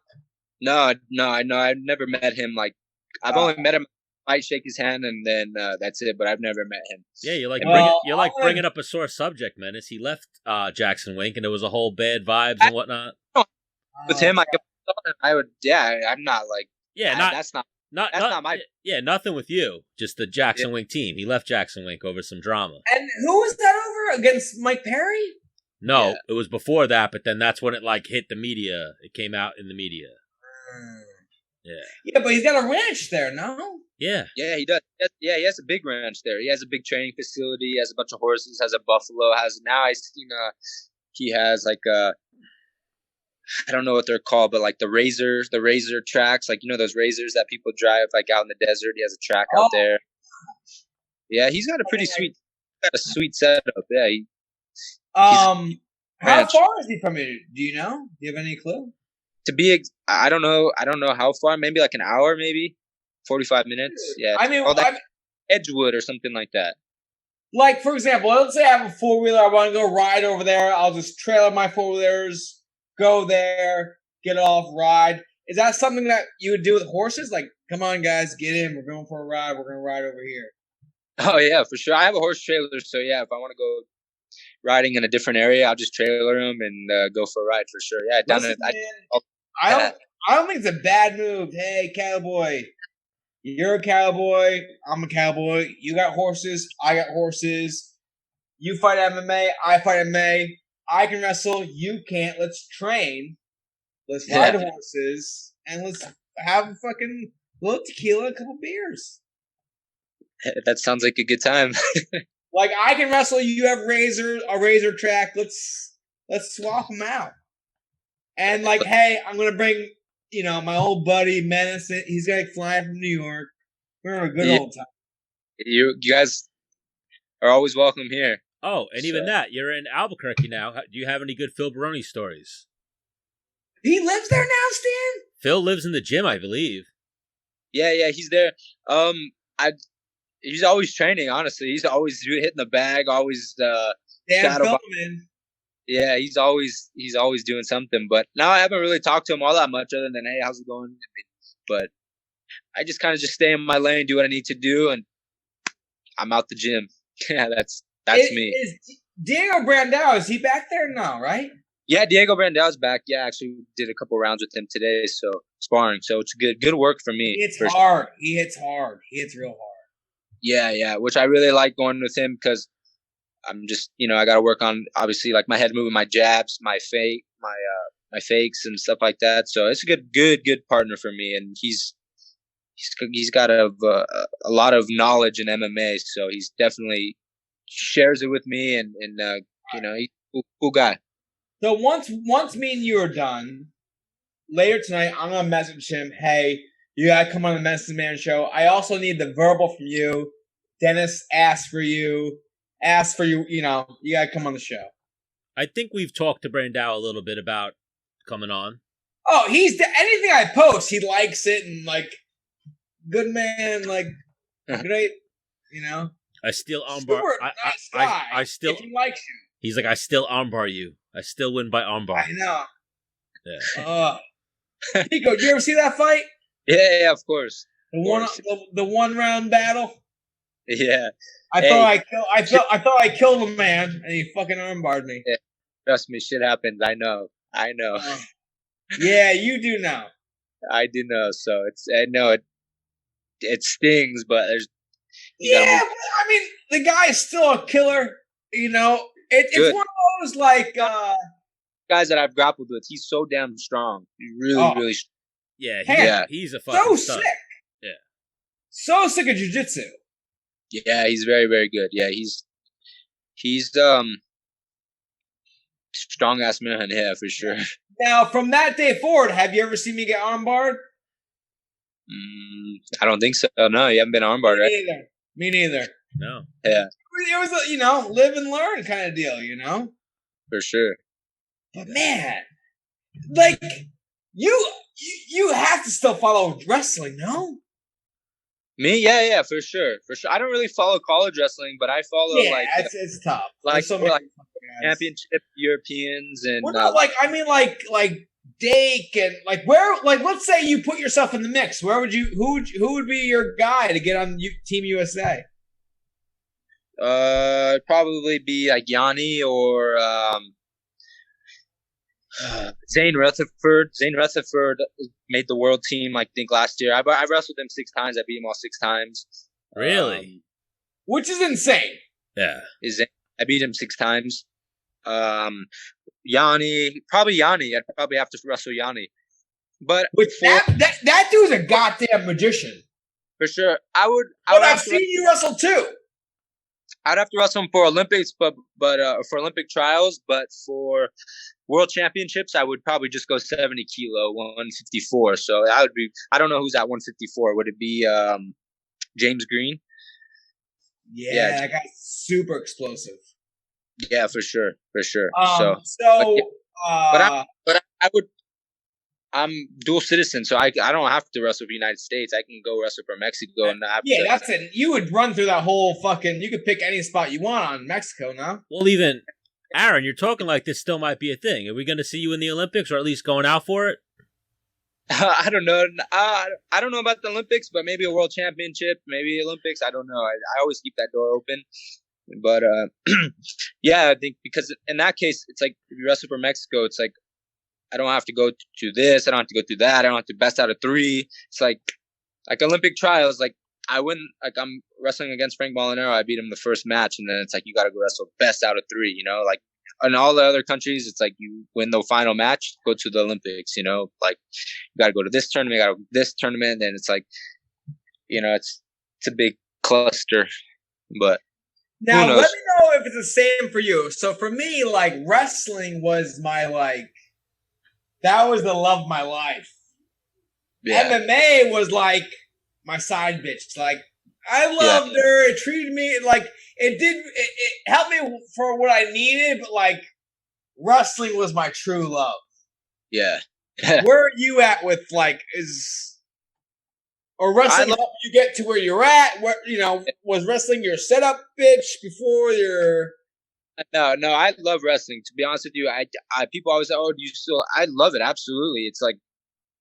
No. I've never met him. Like, I've only met him. I shake his hand, and then that's it. But I've never met him. Yeah, you're bringing up a sore subject, Menace. He left Jackson Wink, and there was a whole bad vibes and whatnot. With him, I would. Yeah, I'm not like. Yeah, that's not my. Yeah, nothing with you. Just the Jackson Wink team. He left Jackson Wink over some drama. And who was that over against Mike Perry? No, It was before that, but then that's when it like hit the media. It came out in the media. Yeah, but he's got a ranch there, no? Yeah, he does. He has a big ranch there. He has a big training facility. He has a bunch of horses. Has a buffalo. He has like I don't know what they're called, but like the razor tracks, like those razors that people drive like out in the desert. He has a track out there. Yeah, he's got a pretty sweet setup. Yeah. How far is he from you? Do you know? Do you have any clue? I don't know. I don't know how far. Maybe like an hour, maybe 45 minutes. Yeah. I mean, Edgewood or something like that. Like, for example, let's say I have a 4-wheeler. I want to go ride over there. I'll just trailer my 4-wheelers, go there, get off, ride. Is that something that you would do with horses? Like, come on, guys, get in. We're going for a ride. We're going to ride over here. Oh, yeah, for sure. I have a horse trailer. So, yeah, if I want to go riding in a different area, I'll just trailer him and go for a ride for sure. Yeah, I don't think it's a bad move. Hey, cowboy. You're a cowboy. I'm a cowboy. You got horses. I got horses. You fight MMA. I fight MMA. I can wrestle. You can't. Let's train. Let's ride horses. And let's have a fucking little tequila, a couple beers. That sounds like a good time. Like, I can wrestle. You have a razor track. Let's swap them out. And like, hey, I'm going to bring... my old buddy Menace. He's like flying from New York. We're having a good old time. You guys are always welcome here. Oh, and even that, you're in Albuquerque now. Do you have any good Phil Baroni stories? He lives there now, Stan? Phil lives in the gym, I believe. Yeah, he's there. He's always training. Honestly, he's always hitting the bag. Always damn Philman. Yeah, he's always doing something. But now I haven't really talked to him all that much, other than, hey, how's it going? But I just kind of stay in my lane, do what I need to do, and I'm out the gym. Yeah, that's me. Is Diego Brandao, is he back there now, right? Yeah, Diego Brandao's back. Yeah, actually did a couple rounds with him today, so sparring. So it's good work for me. He hits hard. He hits hard. He hits real hard. Yeah, which I really like going with him because I'm just, I got to work on, obviously, like my head moving, my jabs, my fakes and stuff like that. So it's a good partner for me. And he's got a lot of knowledge in MMA. So he's definitely shares it with me. And he's a cool guy. So once me and you are done, later tonight, I'm going to message him. Hey, you got to come on the Menace Man show. I also need the verbal from you. Dennis asked for you. You gotta come on the show. I think we've talked to Brandao a little bit about coming on. Oh, anything I post, he likes it and like, good man, like, great, I still armbar. Nice guy. I still. If he likes you. He's like, I still armbar you. I still win by armbar. I know. Yeah. Pico, did you ever see that fight? Yeah, of course. The 1 round battle. Yeah. I thought I killed a man, and he fucking armbarred me. Yeah. Trust me, shit happens. I know. Yeah, you do know. I do know. So it stings, but there's. Yeah, I mean, the guy is still a killer. It's one of those like guys that I've grappled with. He's so damn strong. He's really strong. Yeah, he's a fucking sick. Yeah, so sick of jiu-jitsu. Yeah, he's very, very good. Yeah, he's strong ass man. Yeah, for sure. Now, from that day forward, have you ever seen me get armbarred? I don't think so. No, you haven't been armbarred, right? Me neither. No. Yeah. It was a live and learn kind of deal, For sure. But man, like you have to still follow wrestling, no? Me? Yeah, for sure. I don't really follow college wrestling, but I follow it's tough. Like so many championship Europeans and like Dake and like where let's say you put yourself in the mix. Who would be your guy to get on Team USA? Probably be like Yanni or Zane Rutherford. Zane Rutherford made the world team, I think, last year. I wrestled him 6 times. I beat him all 6 times. Really? Which is insane. Yeah. I beat him 6 times. Yanni. I'd probably have to wrestle Yanni. But that dude's a goddamn magician. For sure. I've seen you wrestle too. I'd have to wrestle him for Olympics, but for Olympic trials, but for World Championships, I would probably just go 70 kilo, 154. So I don't know who's at 154. Would it be James Green? Yeah, that guy's super explosive. Yeah, for sure. I'm dual citizen, so I don't have to wrestle for the United States. I can go wrestle for Mexico and not. Yeah, that's it. You would run through that whole fucking. You could pick any spot you want on Mexico, no? Well, even Aaron, you're talking like this still might be a thing. Are we going to see you in the Olympics, or at least going out for it? I don't know. I don't know about the Olympics, but maybe a World Championship, maybe Olympics. I don't know. I always keep that door open. But yeah, I think because in that case, it's like if you wrestle for Mexico, it's like I don't have to go to this. I don't have to go through that. I don't have to best out of 3. It's like Olympic trials. Like I win. Like I'm wrestling against Frank Molinaro. I beat him the first match, and then it's like you got to go wrestle best out of 3. You know, like in all the other countries, it's like you win the final match, go to the Olympics. You know, like you got to go to this tournament, you got to go to this tournament, and it's like, you know, it's a big cluster. But now let me know if it's the same for you. So for me, like wrestling was my that was the love of my life. Yeah. MMA was like my side bitch. Like I loved her. It treated me like it helped me for what I needed, but like wrestling was my true love. Yeah. Where are you at with or wrestling help you get to where you're at? Where was wrestling your setup bitch before your? No, I love wrestling. To be honest with you, I people always say, "Oh, do you still?" I love it. Absolutely, it's like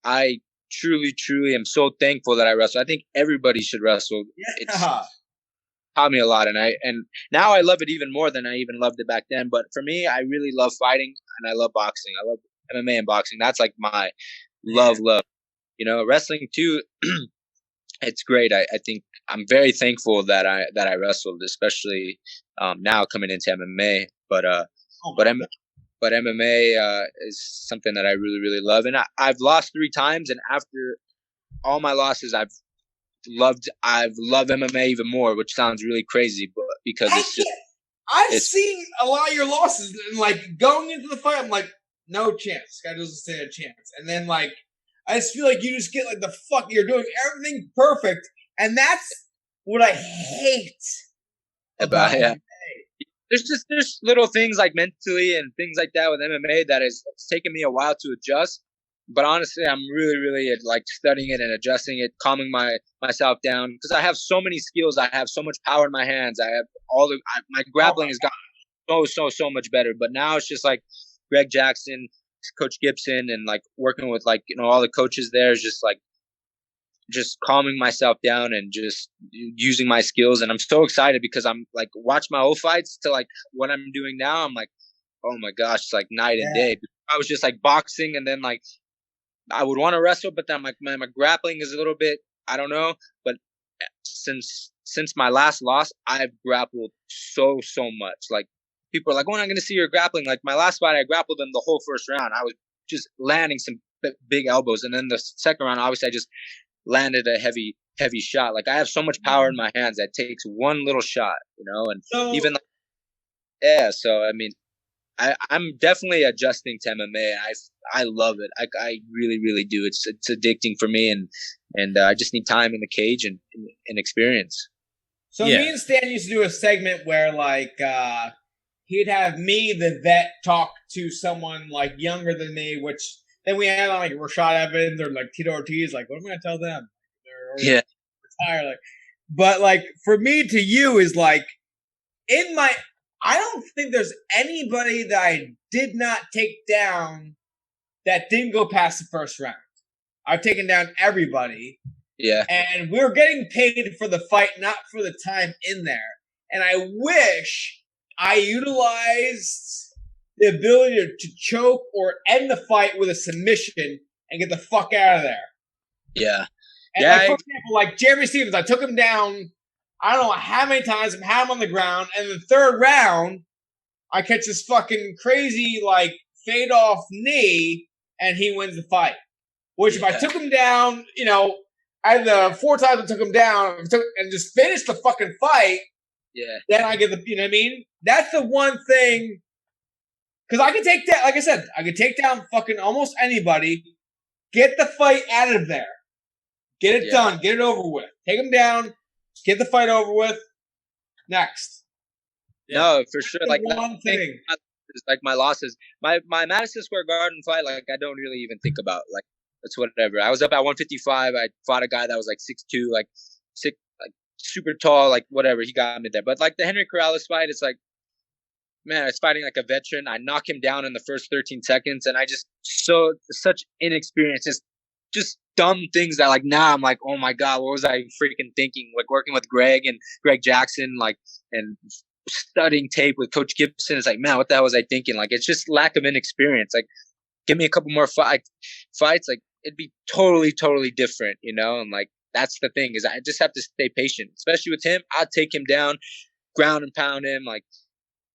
I truly am so thankful that I wrestle. I think everybody should wrestle. Yeah. It's taught me a lot, and now I love it even more than I even loved it back then. But for me, I really love fighting, and I love boxing. I love MMA and boxing. That's like my love. You know, wrestling too. It's great. I think I'm very thankful that I wrestled, especially now coming into MMA. But MMA is something that I really love, and I've lost 3 times, and after all my losses, I've loved MMA even more, which sounds really crazy, but because I've seen a lot of your losses, and like going into the fight, I'm like, no chance. This guy doesn't stand a chance, and then like. I just feel like you just get like the fuck. You're doing everything perfect, and that's what I hate about MMA. There's little things like mentally and things like that with MMA that it's taken me a while to adjust. But honestly, I'm really like studying it and adjusting it, calming myself down because I have so many skills. I have so much power in my hands. I have my grappling has gotten so much better. But now it's just like Greg Jackson, Coach Gibson, and like working with like all the coaches there is just like just calming myself down and just using my skills. And I'm so excited because I'm like watch my old fights to like what I'm doing now. I'm like, oh my gosh, it's like night and day. I was just like boxing, and then like I would want to wrestle, but then I'm like, man, my grappling is a little bit, I don't know. But since my last loss, I've grappled so much. Like people are like, when am I going to see your grappling? Like my last fight, I grappled them the whole first round. I was just landing some big elbows. And then the second round, obviously I just landed a heavy shot. Like I have so much power in my hands that takes one little shot, and even like, yeah. So, I mean, I'm definitely adjusting to MMA. I love it. I really do. It's addicting for me, and I just need time in the cage and experience. So me and Stan used to do a segment where like he'd have me, the vet, talk to someone like younger than me, which then we had on like Rashad Evans or like Tito Ortiz. Like, what am I gonna tell them? They're retired. Like, but like for me to you is like I don't think there's anybody that I did not take down that didn't go past the first round. I've taken down everybody. Yeah. And we're getting paid for the fight, not for the time in there. And I wish I utilized the ability to choke or end the fight with a submission and get the fuck out of there. Yeah. And like, for example, like Jeremy Stevens, I took him down, I don't know how many times, I had him on the ground, and the third round, I catch this fucking crazy, like, fade-off knee, and he wins the fight. Which, if I took him down, I had the 4 times I took him down and just finished the fucking fight, Yeah. Then I get the, you know what I mean? That's the one thing. Because I can take that, like I said, I can take down fucking almost anybody, get the fight out of there, get it done, get it over with, take them down, get the fight over with. Next. No, for sure. Like one thing. Like my losses, my Madison Square Garden fight, like I don't really even think about. Like that's whatever. I was up at 155. I fought a guy that was like 6'2", like super tall, like whatever. He got me there. But like the Henry Corrales fight, it's like, man, I was fighting like a veteran. I knock him down in the first 13 seconds, and I just such inexperience, just dumb things that like now I'm like, oh my god, what was I freaking thinking? Like working with Greg Jackson, like and studying tape with Coach Gibson. It's like, man, what the hell was I thinking? Like it's just lack of inexperience. Like give me a couple more fights, like it'd be totally different, you know. And like that's the thing, is I just have to stay patient, especially with him. I'll take him down, ground and pound him. Like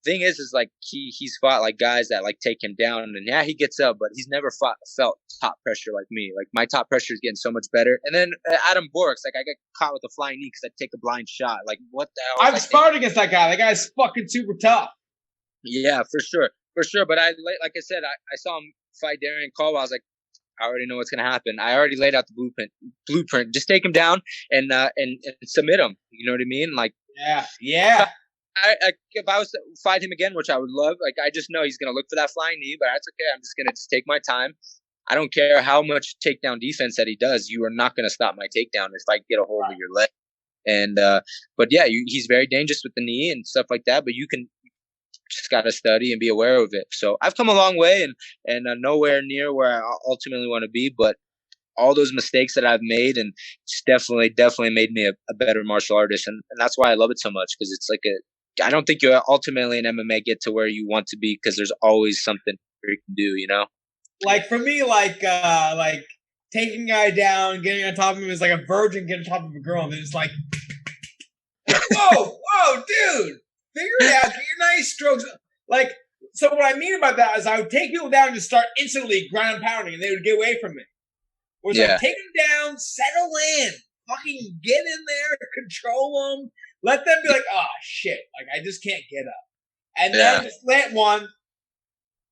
thing is like he's fought like guys that like take him down, and yeah, he gets up, but he's never felt top pressure like me. Like my top pressure is getting so much better. And then Adam Borks, like I got caught with a flying knee because I take a blind shot. Like what the hell? I've sparred against that guy. That guy's fucking super tough. Yeah, for sure. But I like I said, I saw him fight Darren Caldwell. I was like, I already know what's gonna happen. I already laid out the blueprint. Just take him down and submit him. You know what I mean? Like yeah. If I was to fight him again, which I would love, like I just know he's gonna look for that flying knee, but that's okay. I'm just gonna take my time. I don't care how much takedown defense that he does. You are not gonna stop my takedown if I get a hold of your leg. And but yeah, he's very dangerous with the knee and stuff like that. But you just gotta study and be aware of it. So I've come a long way, and nowhere near where I ultimately want to be, but all those mistakes that I've made, and it's definitely made me a better martial artist, and that's why I love it so much, because it's like I don't think you ultimately in MMA get to where you want to be, because there's always something you can do, you know? Like for me, like taking a guy down, getting on top of him is like a virgin getting on top of a girl, and then it's like, whoa, dude, figure it out, get your nice strokes. Like, so what I mean about that is I would take people down and just start instantly ground and pounding, and they would get away from me. Whereas like, take them down, settle in, fucking get in there, control them. Let them be like, oh, shit. Like, I just can't get up. And then just let one.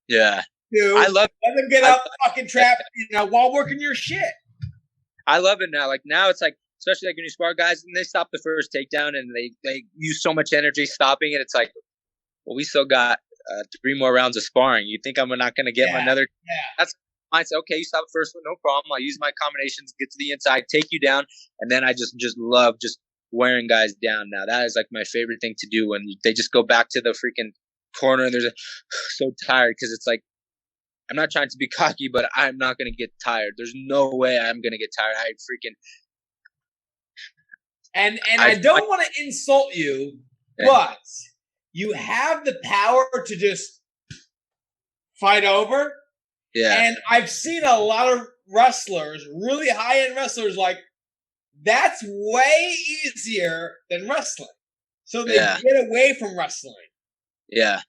Yeah. Two. Let them get up, fucking trap, while working your shit. I love it now. Like, now it's like, especially like when you spar guys and they stop the first takedown and they use so much energy stopping it. It's like, well, we still got 3 more rounds of sparring. You think I'm not going to get another? Yeah. That's I say, okay, you stop the first one, no problem. I'll use my combinations, get to the inside, take you down. And then I just love just wearing guys down now. That is like my favorite thing to do, when they just go back to the freaking corner and they're so tired, because it's like, I'm not trying to be cocky, but I'm not going to get tired. There's no way I'm going to get tired. I freaking... And I don't want to insult you, but you have the power to just fight over. Yeah. And I've seen a lot of wrestlers, really high-end wrestlers, like, that's way easier than wrestling. So they get away from wrestling. Yeah.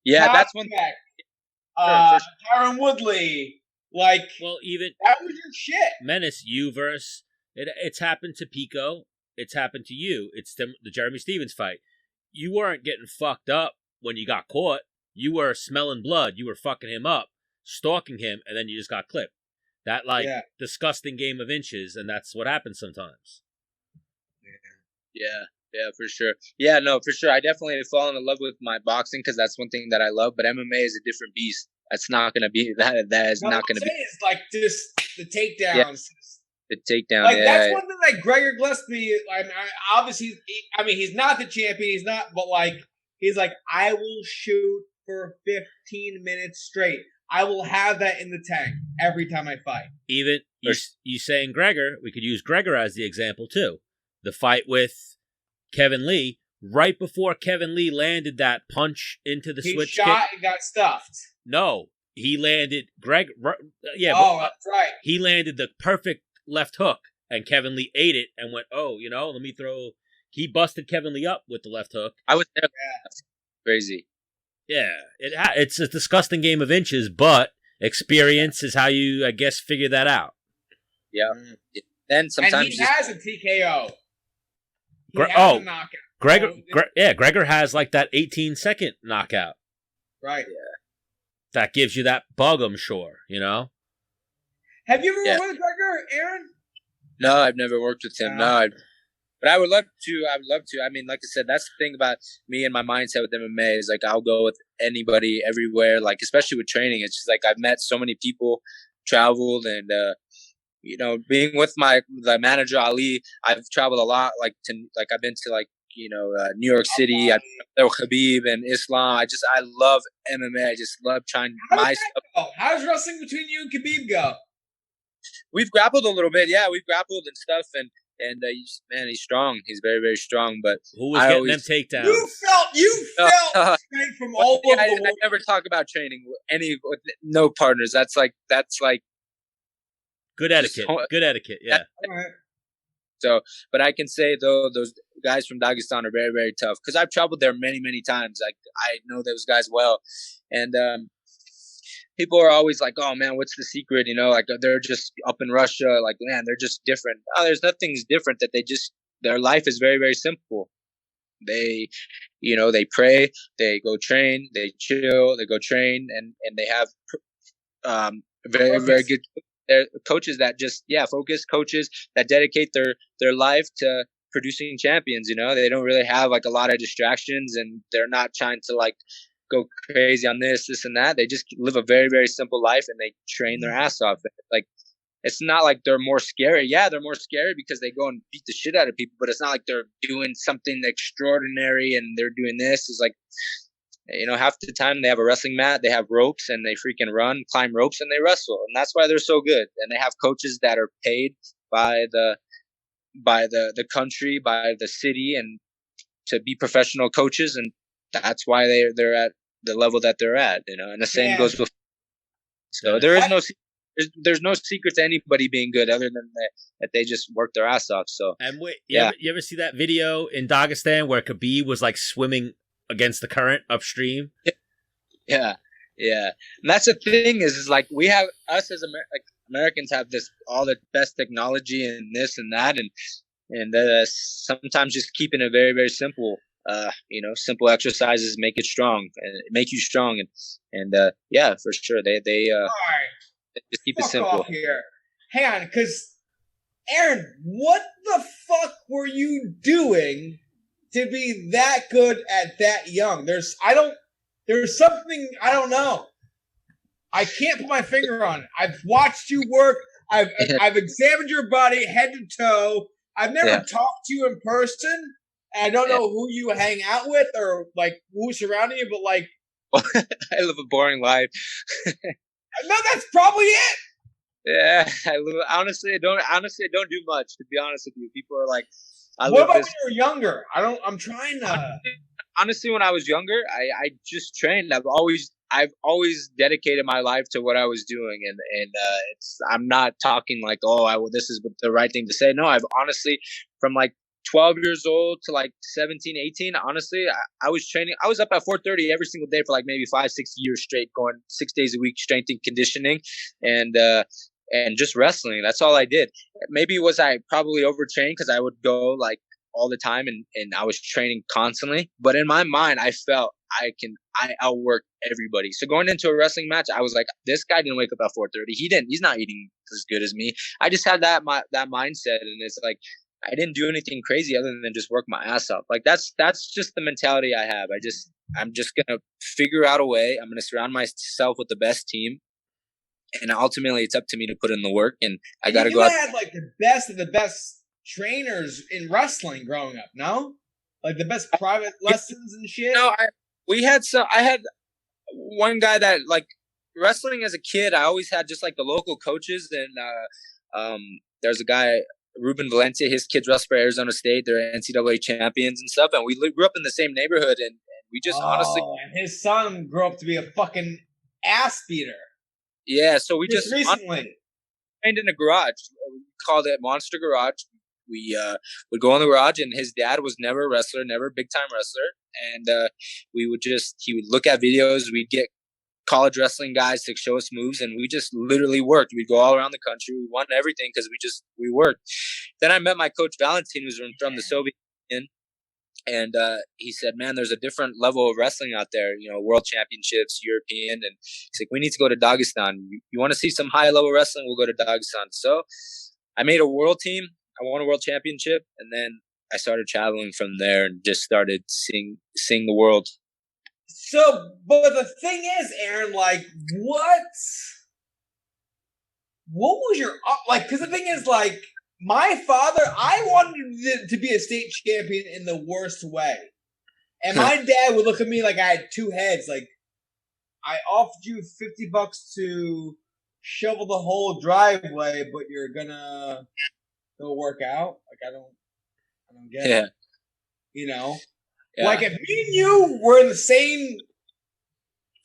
Yeah, that's one thing. Tyron Woodley, like, well, even that was your shit. Menace, you versus it's happened to Pico. It's happened to you. It's the Jeremy Stevens fight. You weren't getting fucked up when you got caught. You were smelling blood. You were fucking him up, stalking him, and then you just got clipped. That disgusting game of inches, and that's what happens sometimes. Yeah, for sure. Yeah, no, for sure. I definitely have fallen in love with my boxing, because that's one thing that I love. But MMA is a different beast. That's not going to be that. That is not going to be. It's like just the takedowns. Yeah. The takedown. Like that's one thing. Like Gregor Gillespie. Obviously, he's not the champion. He's not, but like he's like, I will shoot for 15 minutes straight. I will have that in the tank every time I fight. Even you saying Gregor, we could use Gregor as the example too. The fight with Kevin Lee, right before Kevin Lee landed that punch into the switch kick. He shot and got stuffed. No, he landed that's right. He landed the perfect left hook, and Kevin Lee ate it and went, let me throw. He busted Kevin Lee up with the left hook. I was there. That's crazy. Yeah, it's a disgusting game of inches, but experience is how you, I guess, figure that out. Yeah. Then sometimes and he has a TKO. He has a knockout. Gregor has like that 18-second knockout. Right. Yeah. That gives you that bug, I'm sure, you know? Have you ever worked with Gregor, Aaron? No, I've never worked with him. But I would love to. I would love to. I mean, like I said, that's the thing about me and my mindset with MMA is like I'll go with anybody everywhere. Like especially with training, it's just like I've met so many people, traveled, and you know, being with the manager Ali, I've traveled a lot. I've been to New York City. I've been there with Khabib and Islam. I love MMA. I just love trying my stuff. How's wrestling between you and Khabib go? We've grappled a little bit. Yeah, we've grappled and stuff, and he's strong. He's very, very strong. But who was getting them takedowns? You felt straight from all over the world. I never talk about training with no partners. That's like good etiquette. Good etiquette. Yeah. So, but I can say though those guys from Dagestan are very, very tough because I've traveled there many, many times. Like I know those guys well, and people are always like, "Oh man, what's the secret?" You know, like they're just up in Russia. Like man, they're just different. Oh, there's nothing's different. That their life is very, very simple. They pray, they go train, they chill, they go train, and they have very, very good. They're coaches that focus coaches that dedicate their life to producing champions. You know, they don't really have like a lot of distractions, and they're not trying to like go crazy on this and that. They just live a very, very simple life, and they train their ass off. Like it's not like they're more scary. Yeah, they're more scary because they go and beat the shit out of people, but it's not like they're doing something extraordinary and they're doing this. It's like, you know, half the time they have a wrestling mat, they have ropes, and they freaking climb ropes, and they wrestle, and that's why they're so good. And they have coaches that are paid by the country, by the city, and to be professional coaches, and that's why they're at the level that they're at. You know, and the same goes with. So there's no secret to anybody being good other than that they just work their ass off. So and wait, you ever see that video in Dagestan where Khabib was like swimming against the current upstream? Yeah. And that's the thing is like we have us as Americans have all the best technology and this and that, and sometimes just keeping it very, very simple. Simple exercises make you strong, and for sure they just keep it simple. Here, hang on, because Aaron, what the fuck were you doing to be that good at that young? There's something I don't know. I can't put my finger on it. I've watched you work. I've examined your body head to toe. I've never talked to you in person. And I don't know who you hang out with or like who's surrounding you, but like I live a boring life. No, that's probably it. Yeah, honestly, I don't do much. To be honest with you, people are like, what about when you were younger? I'm trying to. Honestly, when I was younger, I just trained. I've always dedicated my life to what I was doing, and I'm not talking like, this is the right thing to say. No, I've honestly, from like 12 years old to like 17, 18, honestly, I was training. I was up at 4:30 every single day for like maybe 5-6 years straight, going 6 days a week, strength and conditioning, and just wrestling. That's all I did. Maybe I probably overtrained because I would go like all the time and I was training constantly. But in my mind, I felt I outworked everybody. So going into a wrestling match, I was like, this guy didn't wake up at 4:30. He's not eating as good as me. I just had that mindset, and it's like, I didn't do anything crazy other than just work my ass off. Like that's just the mentality I have. I'm just gonna figure out a way. I'm gonna surround myself with the best team, and ultimately it's up to me to put in the work. And I gotta go out. You had like the best of the best trainers in wrestling growing up, no? Like the best private lessons and shit. No, I had one guy that like wrestling as a kid. I always had just like the local coaches, and there's a guy. Ruben Valencia, his kids wrestle for Arizona State. They're NCAA champions and stuff. And we grew up in the same neighborhood. And we just honestly. And his son grew up to be a fucking ass beater. Yeah. So we just recently trained in a garage. We called it Monster Garage. We would go in the garage, and his dad was never a wrestler, never a big time wrestler. And he would look at videos. We'd get college wrestling guys to show us moves, and we just literally worked. We'd go all around the country. We won everything because we worked. Then I met my coach Valentin, who's from the Soviet Union, And he said, man, there's a different level of wrestling out there, world championships, European. And he's like, we need to go to Dagestan. You want to see some high-level wrestling? We'll go to Dagestan. So I made a world team. I won a world championship. And then I started traveling from there and just started seeing the world. So, but the thing is, Aaron, like, what was your, like, because the thing is, like, my father, I wanted to be a state champion in the worst way. And my dad would look at me like I had two heads. Like, I offered you $50 to shovel the whole driveway, but you're gonna go work out? Like, I don't get it. Yeah. Like, if me and you were in the same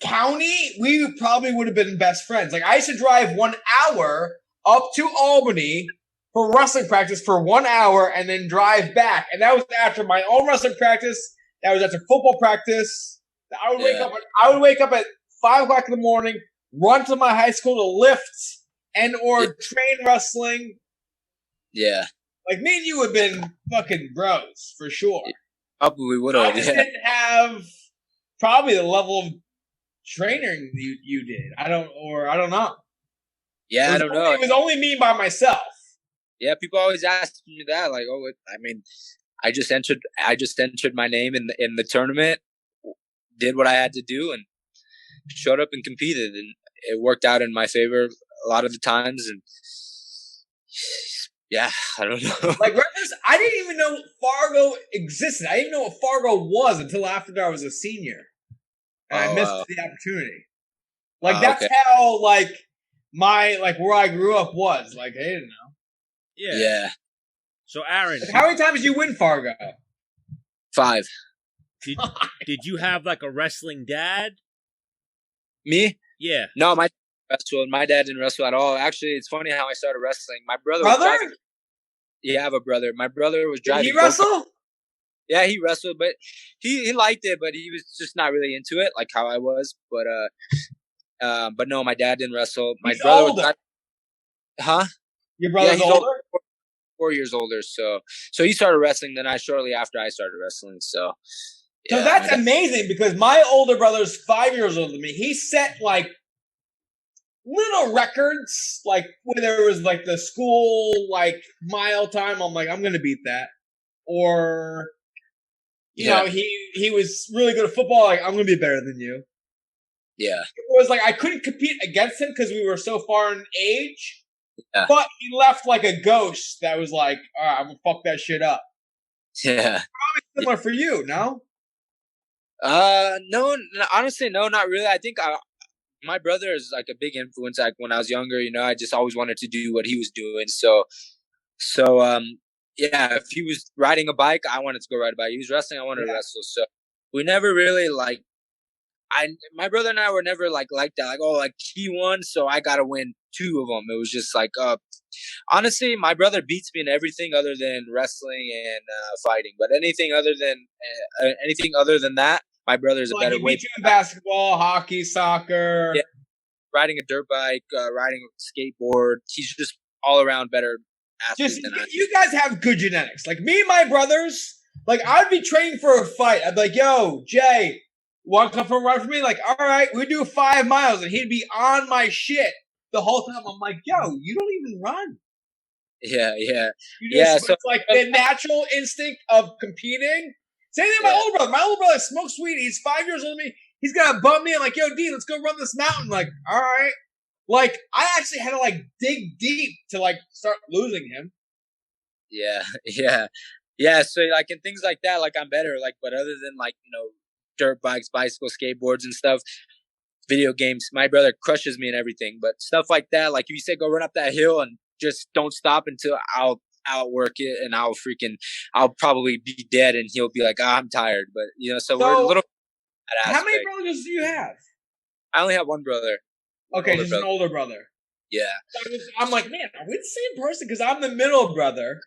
county, we probably would have been best friends. Like, I used to drive 1 hour up to Albany for wrestling practice for 1 hour and then drive back. And that was after my own wrestling practice. That was after football practice. I would wake up at 5 o'clock in the morning, run to my high school to lift or train wrestling. Yeah. Like, me and you would have been fucking bros, for sure. Probably would have. I just didn't have probably the level of training you did. I don't know. Yeah, I don't know. It was only me by myself. Yeah, people always ask me that. Like, I just entered my name in the tournament, did what I had to do, and showed up and competed, and it worked out in my favor a lot of the times. And yeah, I don't know. Like, I didn't even know Fargo existed. I didn't even know what Fargo was until after I was a senior, and I missed the opportunity. Like, that's how where I grew up was. Like, I didn't know. Yeah. So, Aaron, how many times did you win Fargo? 5. Did you have like a wrestling dad? Me? Yeah. No, my dad didn't wrestle at all. Actually, it's funny how I started wrestling. My brother? Yeah, I have a brother. My brother was driving. Did he wrestle? Yeah, he wrestled, but he liked it, but he was just not really into it, like how I was. But no, my dad didn't wrestle. He's older. Huh? Your brother's older? 4 years older. So he started wrestling. Then shortly after I started wrestling. So that's amazing because my older brother's 5 years older than me. He set like little records, like when there was like the school like mile time. I'm like, I'm gonna beat that. Or you know, he was really good at football. Like, I'm gonna be better than you. Yeah. It was like I couldn't compete against him because we were so far in age. Yeah. But he left like a ghost that was like, all right, I'm gonna fuck that shit up. Yeah. Probably similar for you, no? No, honestly, no, not really. I think my brother is like a big influence. Like when I was younger, I just always wanted to do what he was doing. So, yeah, if he was riding a bike, I wanted to go ride a bike. He was wrestling, I wanted to wrestle. So we never really my brother and I were never like that. Like, oh, like he won, so I gotta win 2 of them. It was just like, honestly, my brother beats me in everything other than wrestling and fighting. But anything other than that, my brother's a better way. Beat you in basketball, hockey, soccer. Yeah, riding a dirt bike, riding a skateboard. He's just all around better athlete than I am. You guys have good genetics. Like me and my brothers, like I'd be training for a fight. I'd be like, yo, Jay, want to come for a run for me? Like, all right, we do 5 miles, and he'd be on my shit the whole time. I'm like, yo, you don't even run. Yeah. So it's like the natural instinct of competing. Same thing with my older brother. My older brother smokes weed. He's 5 years older than me. He's gonna bump me. I'm like, yo, D, let's go run this mountain. Like, all right. Like, I actually had to like dig deep to like start losing him. Yeah. So like in things like that, like I'm better. Like, but other than like dirt bikes, bicycles, skateboards, and stuff, video games, my brother crushes me and everything. But stuff like that, like if you say go run up that hill and just don't stop until I'll outwork it, and I'll probably be dead, and he'll be like, I'm tired. But so we're a little. How many brothers do you have? I only have one brother. Okay, just an older brother. Yeah. I'm like, man, are we the same person? Because I'm the middle brother.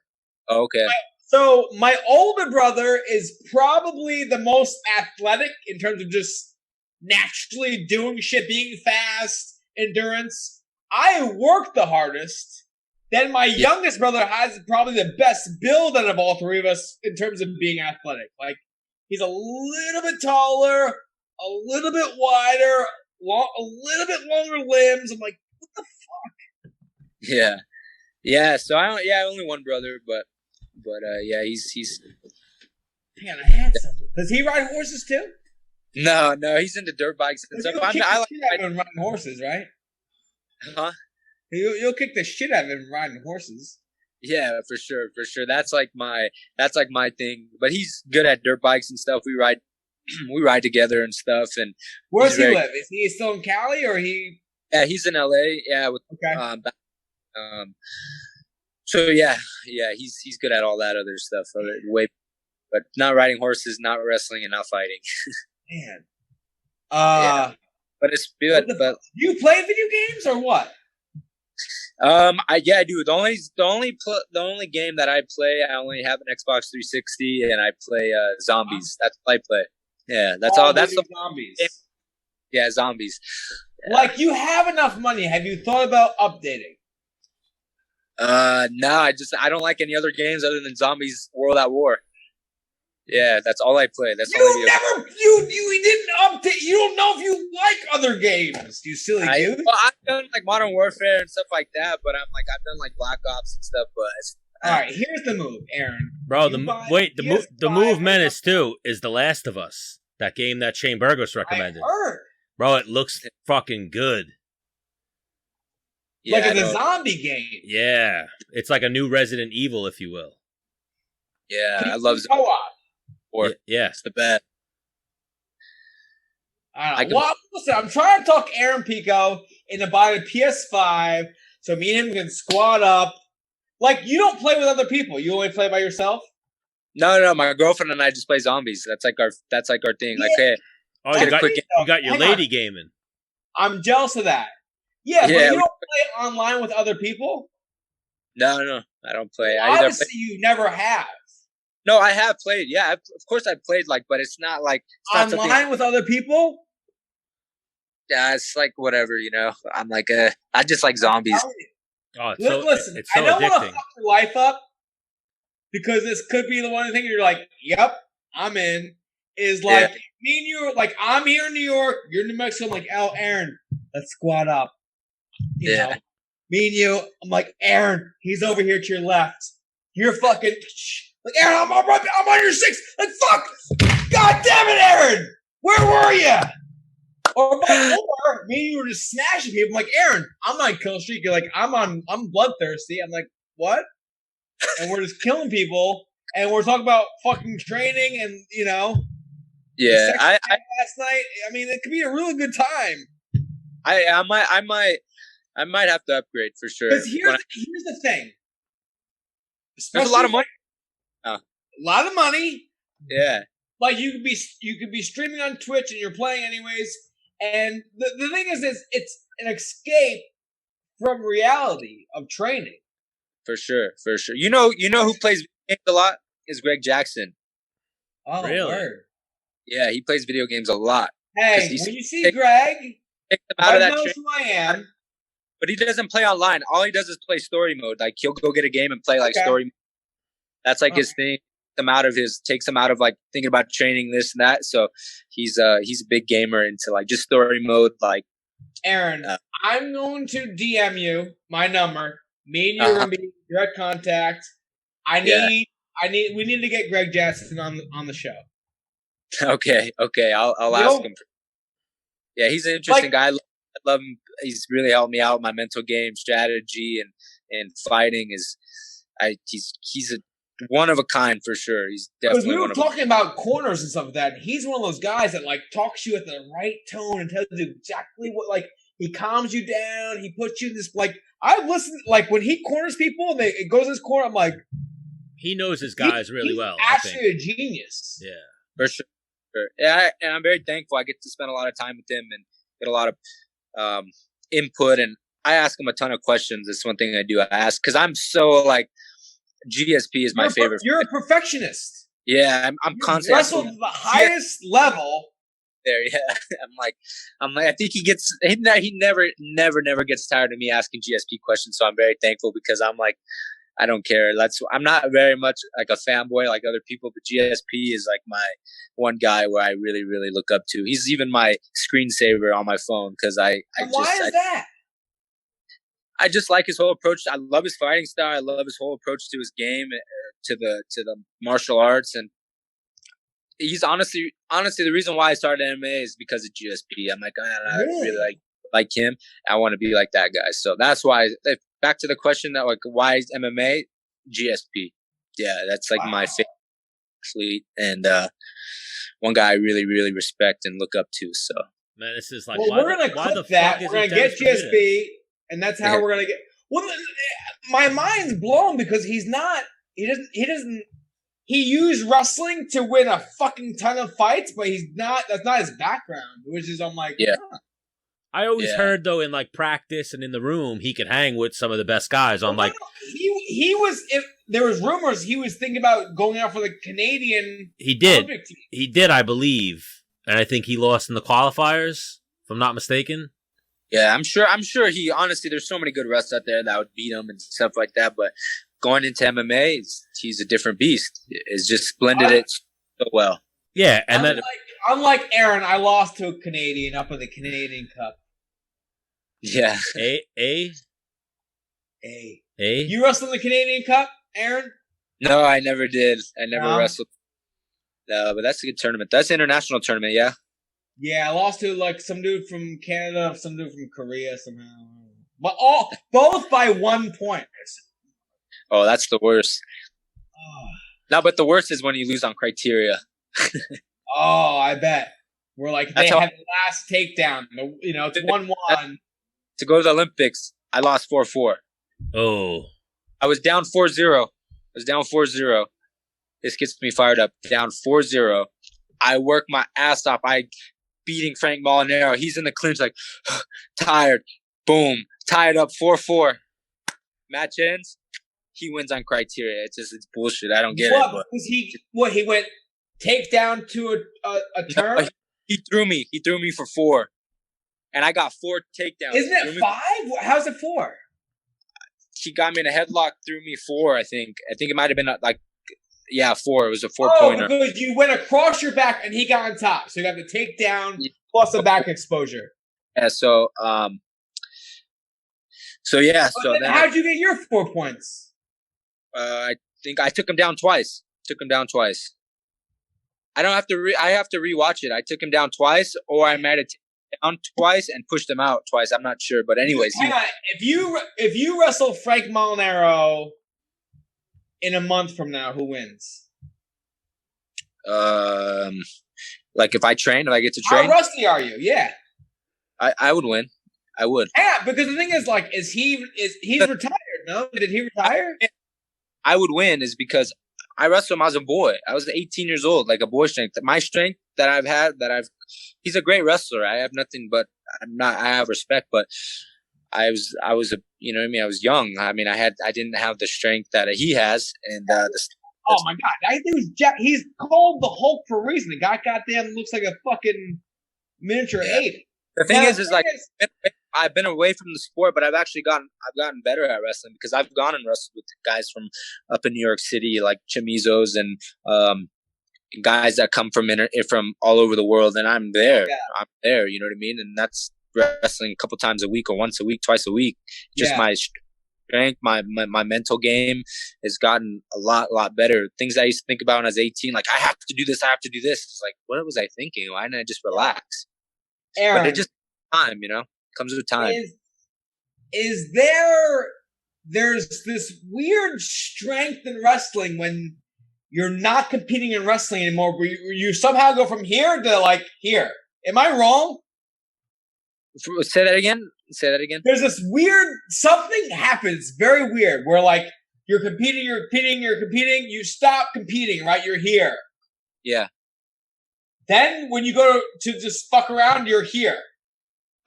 Oh, okay. So my older brother is probably the most athletic in terms of just naturally doing shit, being fast, endurance. I work the hardest, Then my youngest brother has probably the best build out of all three of us in terms of being athletic. Like, he's a little bit taller, a little bit wider, a little bit longer limbs. I'm like, what the fuck? Yeah. So I only one brother, but yeah, he's. Man, I had something. Does he ride horses too? No, he's into dirt bikes and stuff. I like riding horses, right? Huh? You'll kick the shit out of him riding horses. Yeah, for sure. That's like my thing. But he's good at dirt bikes and stuff. We ride together and stuff. And where does he live? Is he still in Cali or he? Yeah, he's in LA. Yeah. Okay. So yeah, he's good at all that other stuff. But not riding horses, not wrestling, and not fighting. Man. Yeah. But it's good. But you play video games or what? I do. The only game that I play, I only have an Xbox 360, and I play zombies. That's what I play. Yeah, that's all. That's the zombies. Yeah, zombies. Yeah. Like, you have enough money. Have you thought about updating? No, I don't like any other games other than Zombies World at War. Yeah, that's all I play. That's all I do. You didn't update. You don't know if you like other games, you silly dude. Well, I've done like Modern Warfare and stuff like that, but I've done like Black Ops and stuff. But all right, here's the move, Aaron. Bro, the move Menace too is The Last of Us. That game that Shane Burgos recommended. I heard. Bro, it looks fucking good. Yeah, like a zombie game. Yeah, it's like a new Resident Evil, if you will. Yeah, I love zombies. Or yeah, it's the best. Well, listen, I'm trying to talk Aaron Pico into buying a PS5 so me and him can squad up. Like, you don't play with other people. You only play by yourself? No. My girlfriend and I just play zombies. That's like our thing. Yeah. Like, hey, you got your lady gaming. I'm jealous of that. Yeah, but you don't play online with other people? No, I don't play. Well, obviously, you never have. No, I have played. Yeah, of course I played. Like, but it's not like it's not online with other people. Yeah, it's like whatever, you know. I'm like, I just like zombies. Oh, listen, it's so I don't addicting. want to fuck your life up because this could be the one thing you're like, yep, I'm in. Is like me and you, like I'm here in New York, you're in New Mexico. I'm like, Aaron, let's squad up. You know, me and you. I'm like, Aaron, he's over here to your left. You're fucking. Like, Aaron, I'm on your six. Like, fuck! God damn it, Aaron! Where were you? Or me and you were just smashing people. I'm like, Aaron, I'm on kill streak. You're like, I'm bloodthirsty. I'm like, what? And we're just killing people, and we're talking about fucking training, and you know. Yeah, last night. I mean, it could be a really good time. I might have to upgrade for sure. Because here's the thing. There's a lot of money. A lot of money. Yeah. Like you could be streaming on Twitch and you're playing anyways. And the thing is it's an escape from reality of training. For sure. You know who plays games a lot is Greg Jackson. Oh, really? Word. Yeah, he plays video games a lot. Hey, when you see Greg, out of that knows who I am. But he doesn't play online. All he does is play story mode. Like he'll go get a game and play like story mode. That's like his thing. Takes him out of like thinking about training this and that. So he's a big gamer into like just story mode. Like Aaron, I'm going to DM you my number. Me and you are gonna be in direct contact. We need to get Greg Jackson on the show. Okay. I'll ask him. Yeah, he's an interesting guy. I love him. He's really helped me out with my mental game strategy and fighting. He's a one of a kind for sure. He's definitely. Because we were talking about corners and stuff like that. He's one of those guys that like talks to you at the right tone and tells you exactly what, like, he calms you down. He puts you in this, like, I've listened, like when he corners people and it goes in his corner, I'm like, he knows his guys really well. Actually, a genius. Yeah, for sure. Yeah, and I'm very thankful. I get to spend a lot of time with him and get a lot of input. And I ask him a ton of questions. That's one thing I do. I ask because I'm so like. GSP is my favorite. You're a perfectionist. Yeah, I'm constantly wrestled at the highest level, there. Yeah, I'm like, I think he never gets tired of me asking GSP questions. So I'm very thankful because I'm like, I don't care. I'm not very much like a fanboy like other people, but GSP is like my one guy where I really, really look up to. He's even my screensaver on my phone because why is that? I just like his whole approach. I love his fighting style. I love his whole approach to his game, to the martial arts, and he's honestly the reason why I started MMA is because of GSP. I'm like, I really like him. I want to be like that guy. So that's why. Back to the question that like, why is MMA? GSP. Yeah, that's like my favorite athlete and one guy I really, really respect and look up to. So man, this is like, we're gonna clip that. We're gonna get GSP, and that's how we're gonna get. Well, my mind's blown because he's not. He doesn't. He used wrestling to win a fucking ton of fights, but he's not. That's not his background. Which is, I'm like, yeah. Huh. I always heard though in like practice and in the room he could hang with some of the best guys. I'm like, he was. If there was rumors, he was thinking about going out for the Canadian. He did. Olympic team. He did, I believe, and I think he lost in the qualifiers, if I'm not mistaken. Yeah, I'm sure he. Honestly, there's so many good wrestlers out there that would beat him and stuff like that. But going into MMA, he's a different beast. It's just blended it so well. Yeah, and then. Unlike Aaron, I lost to a Canadian up in the Canadian Cup. Yeah. A. You wrestled in the Canadian Cup, Aaron? No, I never did. I never wrestled. No, but that's a good tournament. That's an international tournament, yeah? Yeah, I lost to like some dude from Canada, some dude from Korea somehow. But both by 1 point. Oh, that's the worst. No, but the worst is when you lose on criteria. Oh, I bet. We're like, they had the last takedown. It's 1-1. To go to the Olympics, I lost 4-4. Oh. I was down 4-0. This gets me fired up. Down 4-0. I work my ass off. Beating Frank Molinaro. He's in the clinch like, tired. Boom. Tied up 4-4. Match ends. He wins on criteria. It's bullshit. I don't get it. He went takedown to a turn? No, he threw me. He threw me for 4. And I got 4 takedowns. Isn't it 5? How's it 4? He got me in a headlock, threw me 4, I think. I think it might have been 4. It was a 4-pointer. Oh, because you went across your back and he got on top. So you got the takedown plus the back exposure. Yeah, so then how'd you get your 4 points? I think I took him down twice. I don't have to. I have to rewatch it. I took him down twice, or I might have taken him down twice and pushed him out twice. I'm not sure, but anyways. Hang on. If you wrestle Frank Molinaro in a month from now, who wins? Like if I get to train. How rusty are you? Yeah. I would win. I would. Yeah, because the thing is, he's retired? No, did he retire? I would win is because I wrestled him as a boy. I was 18 years old, like a boy strength. My strength that I've had, he's a great wrestler. I have nothing but I have respect, but I was you know what I mean? I was young. I mean, I didn't have the strength that he has. And, oh my God. He's called the Hulk for a reason. The guy goddamn looks like a fucking miniature ape. The thing is I've been away from the sport, but I've gotten better at wrestling because I've gone and wrestled with guys from up in New York City, like Chamizos and guys that come from all over the world, and I'm there. Yeah. I'm there, you know what I mean? And that's wrestling a couple times a week or once a week, twice a week. Just my strength, my mental game has gotten a lot better. Things I used to think about when I was 18, like I have to do this. It's like, what was I thinking? Why didn't I just relax? Aaron, but it just time, comes with time. Is there's this weird strength in wrestling when you're not competing in wrestling anymore, where you somehow go from here to like here. Am I wrong? Say that again. There's this weird, something happens very weird where like you're competing, you stop competing, right? You're here. Yeah. Then when you go to just fuck around, you're here.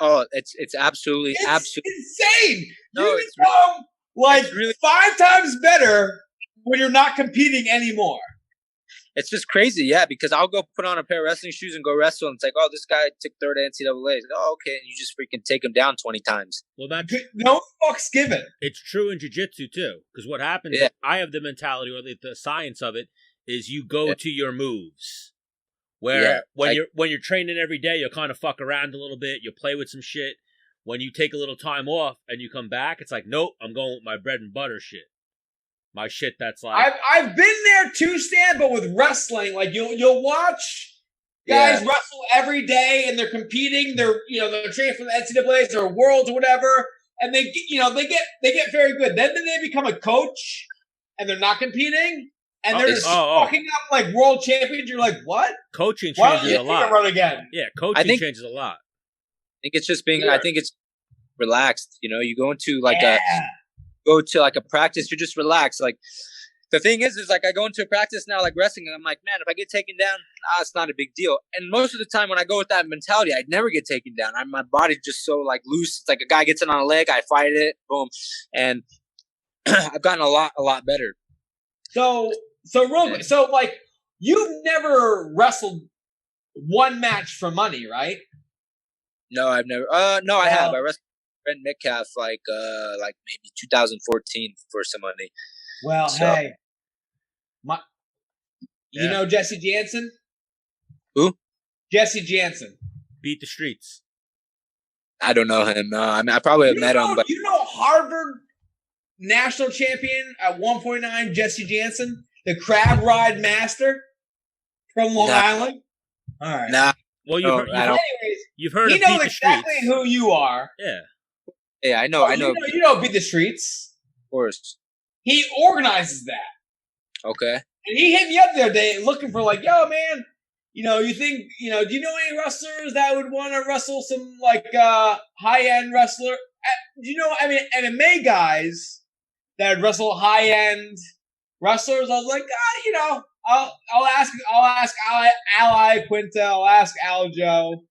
Oh, it's absolutely insane. No, you become like really 5 times better when you're not competing anymore. it's just crazy, yeah, because I'll go put on a pair of wrestling shoes and go wrestle, and it's like, oh, this guy took third at NCAA. Oh, okay, and you just freaking take him down 20 times. Well, that's no fucks given. It's true in jiu-jitsu too, because what happens, I have the mentality, or the science of it, is you go to your moves. Where when you're training every day, you'll kind of fuck around a little bit, you'll play with some shit. When you take a little time off and you come back, it's like, nope, I'm going with my bread and butter shit. My shit that's like... I've been there too, Stan, but with wrestling, like you'll watch guys wrestle every day and they're competing, they're training for the NCAAs or Worlds or whatever, and they get very good. Then they become a coach and they're not competing and they're just fucking up like world champions. You're like, what? Coaching changes a lot. Run again. Yeah, coaching changes a lot. I think it's just being I think it's relaxed, you go into like a practice, you're just relaxed. Like the thing is like I go into a practice now like wrestling and I'm like, man, if I get taken down, it's not a big deal. And most of the time when I go with that mentality, I'd never get taken down. My body's just so like loose. It's like a guy gets in on a leg, I fight it, boom. And I've gotten a lot better. So real quick, so like you've never wrestled one match for money, right? No, I've never no, I have. I wrestled Brent Metcalf like maybe 2014 for some money. Well, hey, you know Jesse Jansen? Who? Jesse Jansen. Beat the streets. I don't know him. I probably have met him. But you know Harvard national champion at 149, Jesse Jansen, the crab ride master from Long Island. All right. Nah. Well, you've heard. He of knows Beat exactly the who you are. Yeah. Yeah, I know. You know Beat the Streets. Of course. He organizes that. Okay. And he hit me up the other day looking for like, yo, man, you think, do you know any wrestlers that would want to wrestle some like high-end wrestler? Do you know, MMA guys that would wrestle high-end wrestlers? I was like, I'll ask Ali Quinta, I'll ask Aljo,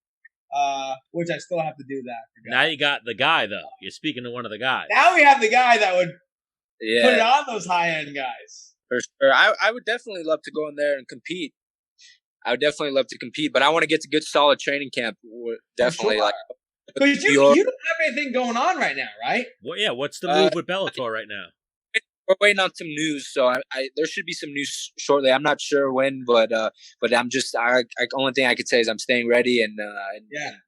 which I still have to do that. Now you got the guy, though. You're speaking to one of the guys. Now we have the guy that would put it on those high-end guys. For sure. I would definitely love to go in there and compete. I would definitely love to compete, but I want to get to good, solid training camp. Definitely. Sure. Because you don't have anything going on right now, right? Well, yeah, what's the move with Bellator right now? We're waiting on some news, so there should be some news shortly. I'm not sure when, but I'm just only thing I could say is I'm staying ready, and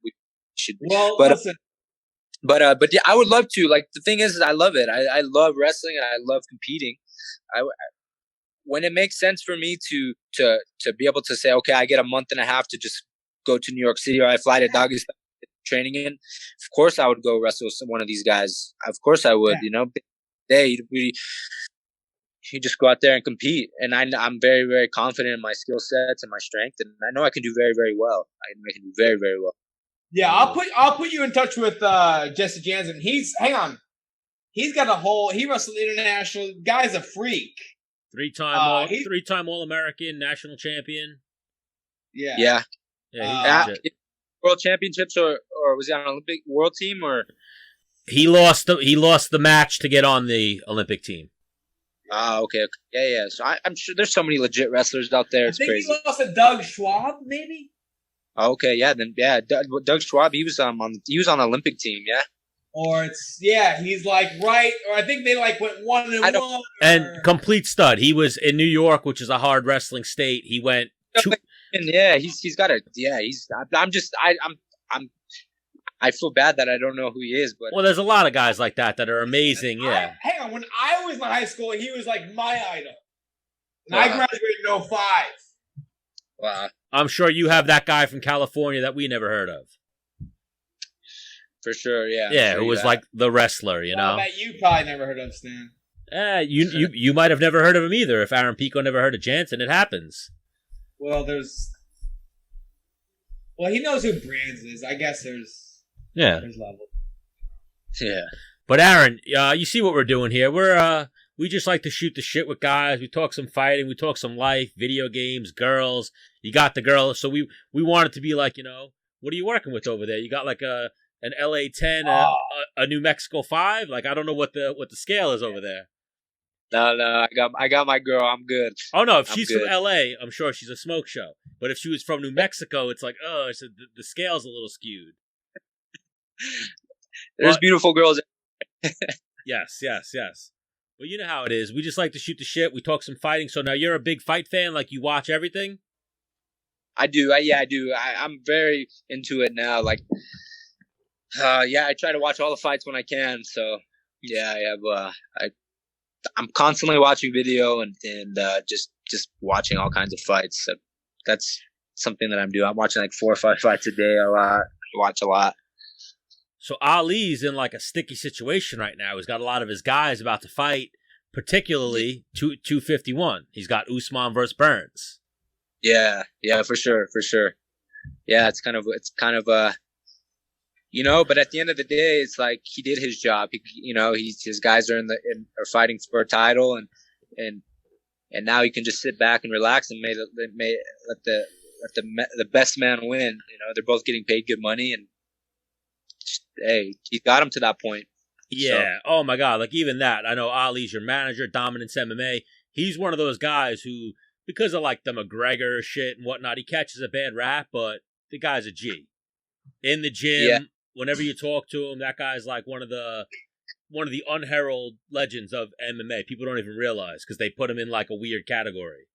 we should. Well, listen. But yeah, I would love to. Like the thing is I love it. I love wrestling and I love competing. When it makes sense for me to be able to say, okay, I get a month and a half to just go to New York City, or I fly to Dagestan training in. Of course, I would go wrestle one of these guys. Of course, I would. You just go out there and compete, and I'm very, very confident in my skill sets and my strength, and I know I can do very, very well. I can do very, very well. Yeah, I'll put you in touch with Jesse Jansen. He's got he wrestled international. Guy's a freak. Three-time All-American, national champion. Yeah. World championships, or was he on an Olympic world team, or he lost the match to get on the Olympic team. Okay. Yeah. So I'm sure there's so many legit wrestlers out there. It's crazy. He lost to Doug Schwab, maybe. Okay, yeah, Doug Schwab, he was on the Olympic team, yeah. Or he's like right, or I think they like went 1-1. And complete stud. He was in New York, which is a hard wrestling state. He went he's got I feel bad that I don't know who he is, but well, there's a lot of guys like that are amazing. Hang on, when I was in high school, he was like my idol. And I graduated in 05. Wow. I'm sure you have that guy from California that we never heard of. For sure, yeah. Yeah, who was like the wrestler, know? I bet you probably never heard of Stan. You might have never heard of him either. If Aaron Pico never heard of Jansen, it happens. Well, he knows who Brands is. I guess there's level. Yeah. But Aaron, you see what we're doing here. We just like to shoot the shit with guys. We talk some fighting. We talk some life, video games, girls. You got the girl. So we want it to be like, what are you working with over there? You got like an LA 10, a New Mexico 5? Like, I don't know what the scale is over there. No, I got my girl. I'm good. Oh no, if I'm she's good. from LA, I'm sure she's a smoke show. But if she was from New Mexico, it's like, the scale's a little skewed. There's beautiful girls. Yes. But you know how it is. We just like to shoot the shit. We talk some fighting. So now you're a big fight fan. Like, you watch everything. I do. I do. I'm very into it now. Like, I try to watch all the fights when I can. So yeah, I have. I'm constantly watching video and just watching all kinds of fights. So that's something that I'm doing. I'm watching like 4 or 5 fights a day. I watch a lot. So Ali's in like a sticky situation right now. He's got a lot of his guys about to fight, particularly 251. He's got Usman versus Burns. Yeah, for sure. Yeah, it's kind of but at the end of the day, it's like he did his job. His guys are are fighting for a title, and now he can just sit back and relax and let the best man win. They're both getting paid good money, and hey, he got him to that point. Yeah. So. Oh my God. Like, even that. I know Ali's your manager, Dominance MMA. He's one of those guys who, because of like the McGregor shit and whatnot, he catches a bad rap, but the guy's a G. In the gym, whenever you talk to him, that guy's like one of the unheralded legends of MMA. People don't even realize because they put him in like a weird category.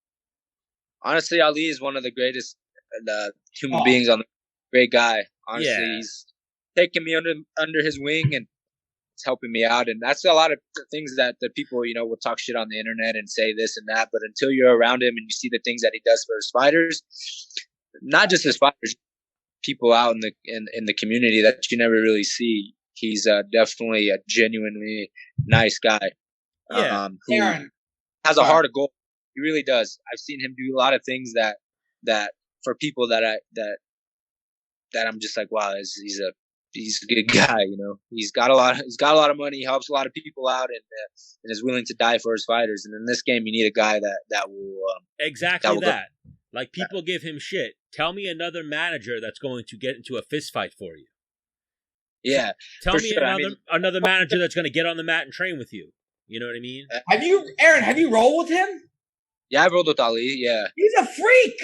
Honestly, Ali is one of the greatest human beings on the great guy. Honestly, he's taking me under his wing and it's helping me out. And that's a lot of things that the people, will talk shit on the internet and say this and that. But until you're around him and you see the things that he does for his fighters, not just his fighters, people out in the community that you never really see. He's definitely a genuinely nice guy. Yeah, who has a heart of gold. He really does. I've seen him do a lot of things that for people that I'm just like, wow, he's a good guy. He's got a lot of money. He helps a lot of people out and is willing to die for his fighters. And in this game, you need a guy that will exactly that. Like, people give him shit. Tell me another manager that's going to get into a fist fight for you. Yeah. Tell me another manager that's going to get on the mat and train with you. You know what I mean? Have you rolled with him? Yeah, I've rolled with Ali. Yeah. He's a freak.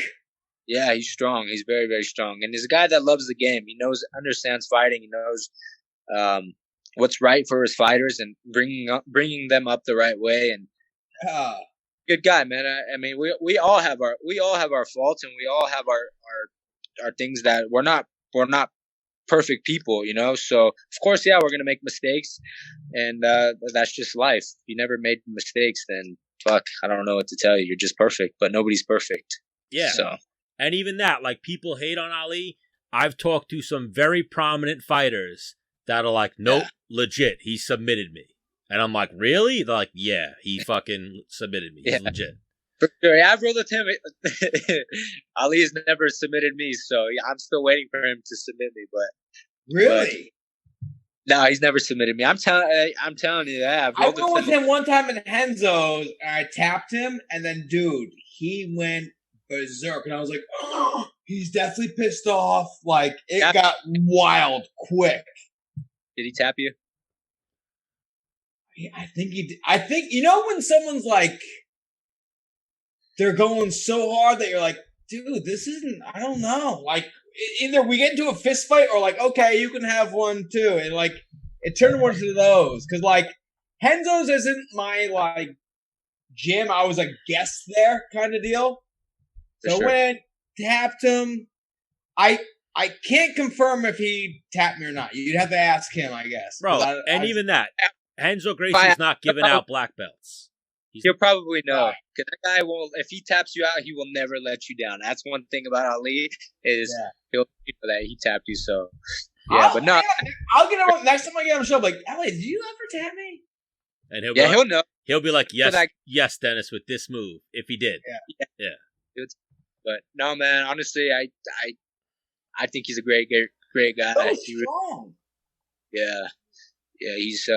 Yeah, he's strong. He's very, very strong. And he's a guy that loves the game. He understands fighting. He knows what's right for his fighters and bringing them up the right way. And good guy, man. I mean, we all have our faults, and we all have our things that we're not perfect people, So of course, we're gonna make mistakes, and that's just life. If you never made mistakes, then fuck, I don't know what to tell you. You're just perfect, but nobody's perfect. Yeah. So. And even that, like, people hate on Ali. I've talked to some very prominent fighters that are like, nope, legit, he submitted me. And I'm like, really? They're like, yeah, he fucking submitted me. He's legit. For sure. Yeah, I've rolled with him. Ali has never submitted me, so I'm still waiting for him to submit me. But really? No, he's never submitted me. I'm telling you that. I rolled with him one time in Henzo's, and I tapped him, and then, dude, he went berserk, and I was like, oh, he's definitely pissed off. Like, it got wild quick. Did he tap you? I think he did. I think, when someone's like, they're going so hard that you're like, dude, this isn't, I don't know. Like, either we get into a fist fight or like, okay, you can have one too. And like, it turned one to those. Cause like, Henzo's isn't my like gym. I was a guest there kind of deal. So when tapped him, I can't confirm if he tapped me or not. You'd have to ask him, I guess. Bro, even that, Renzo Gracie's not giving out black belts. He'll probably know. Because that guy will, if he taps you out, he will never let you down. That's one thing about Ali, is he'll know that he tapped you. So, but no. I'll get him next time I get on the show. Like, Ali, did you ever tap me? And he'll know. He'll be like, yes, Dennis, with this move, if he did. Yeah. But no, man. Honestly, I think he's a great guy. So strong. Yeah, he's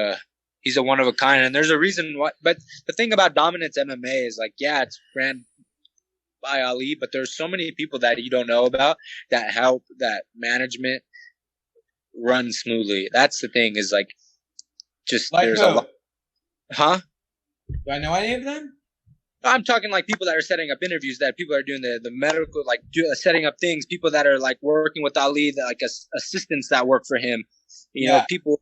a one of a kind, and there's a reason why. But the thing about Dominance MMA is like, it's ran by Ali, but there's so many people that you don't know about that help that management run smoothly. That's the thing, is like, just like there's a lot. Huh? Do I know any of them? I'm talking like people that are setting up interviews, that people are doing the medical, like setting up things, people that are like working with Ali, that, like assistants that work for him. You know, people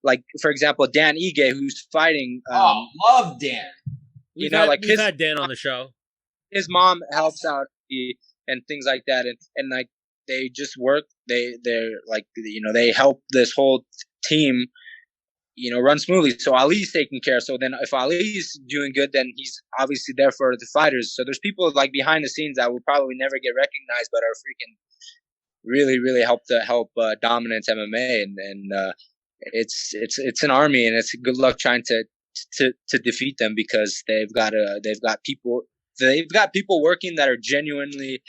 like for example, Dan Ige, who's fighting. Love Dan. We've had Dan on the show. His mom helps out and things like that, and like they just work. They're like, you know, they help this whole team, you know, run smoothly. So Ali's taking care. So then if Ali's doing good, then he's obviously there for the fighters. So there's people like behind the scenes that will probably never get recognized, but are freaking really, really help Dominance MMA. And it's an army, and it's good luck trying to defeat them, because they've got people working that are genuinely,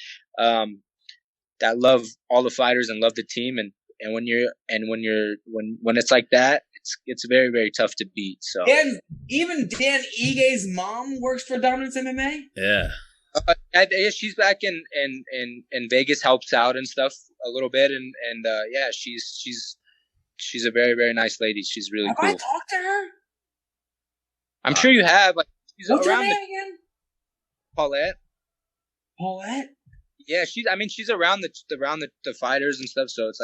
that love all the fighters and love the team. And when it's like that, it's very, very tough to beat. So even Dan Ige's mom works for Dominance MMA. Yeah, she's back in Vegas, helps out and stuff a little bit, and yeah, she's a very, very nice lady. She's really cool. Have I talked to her? I'm sure you have. Like, she's what's around her name again? Paulette. Yeah, she's around the fighters and stuff. So it's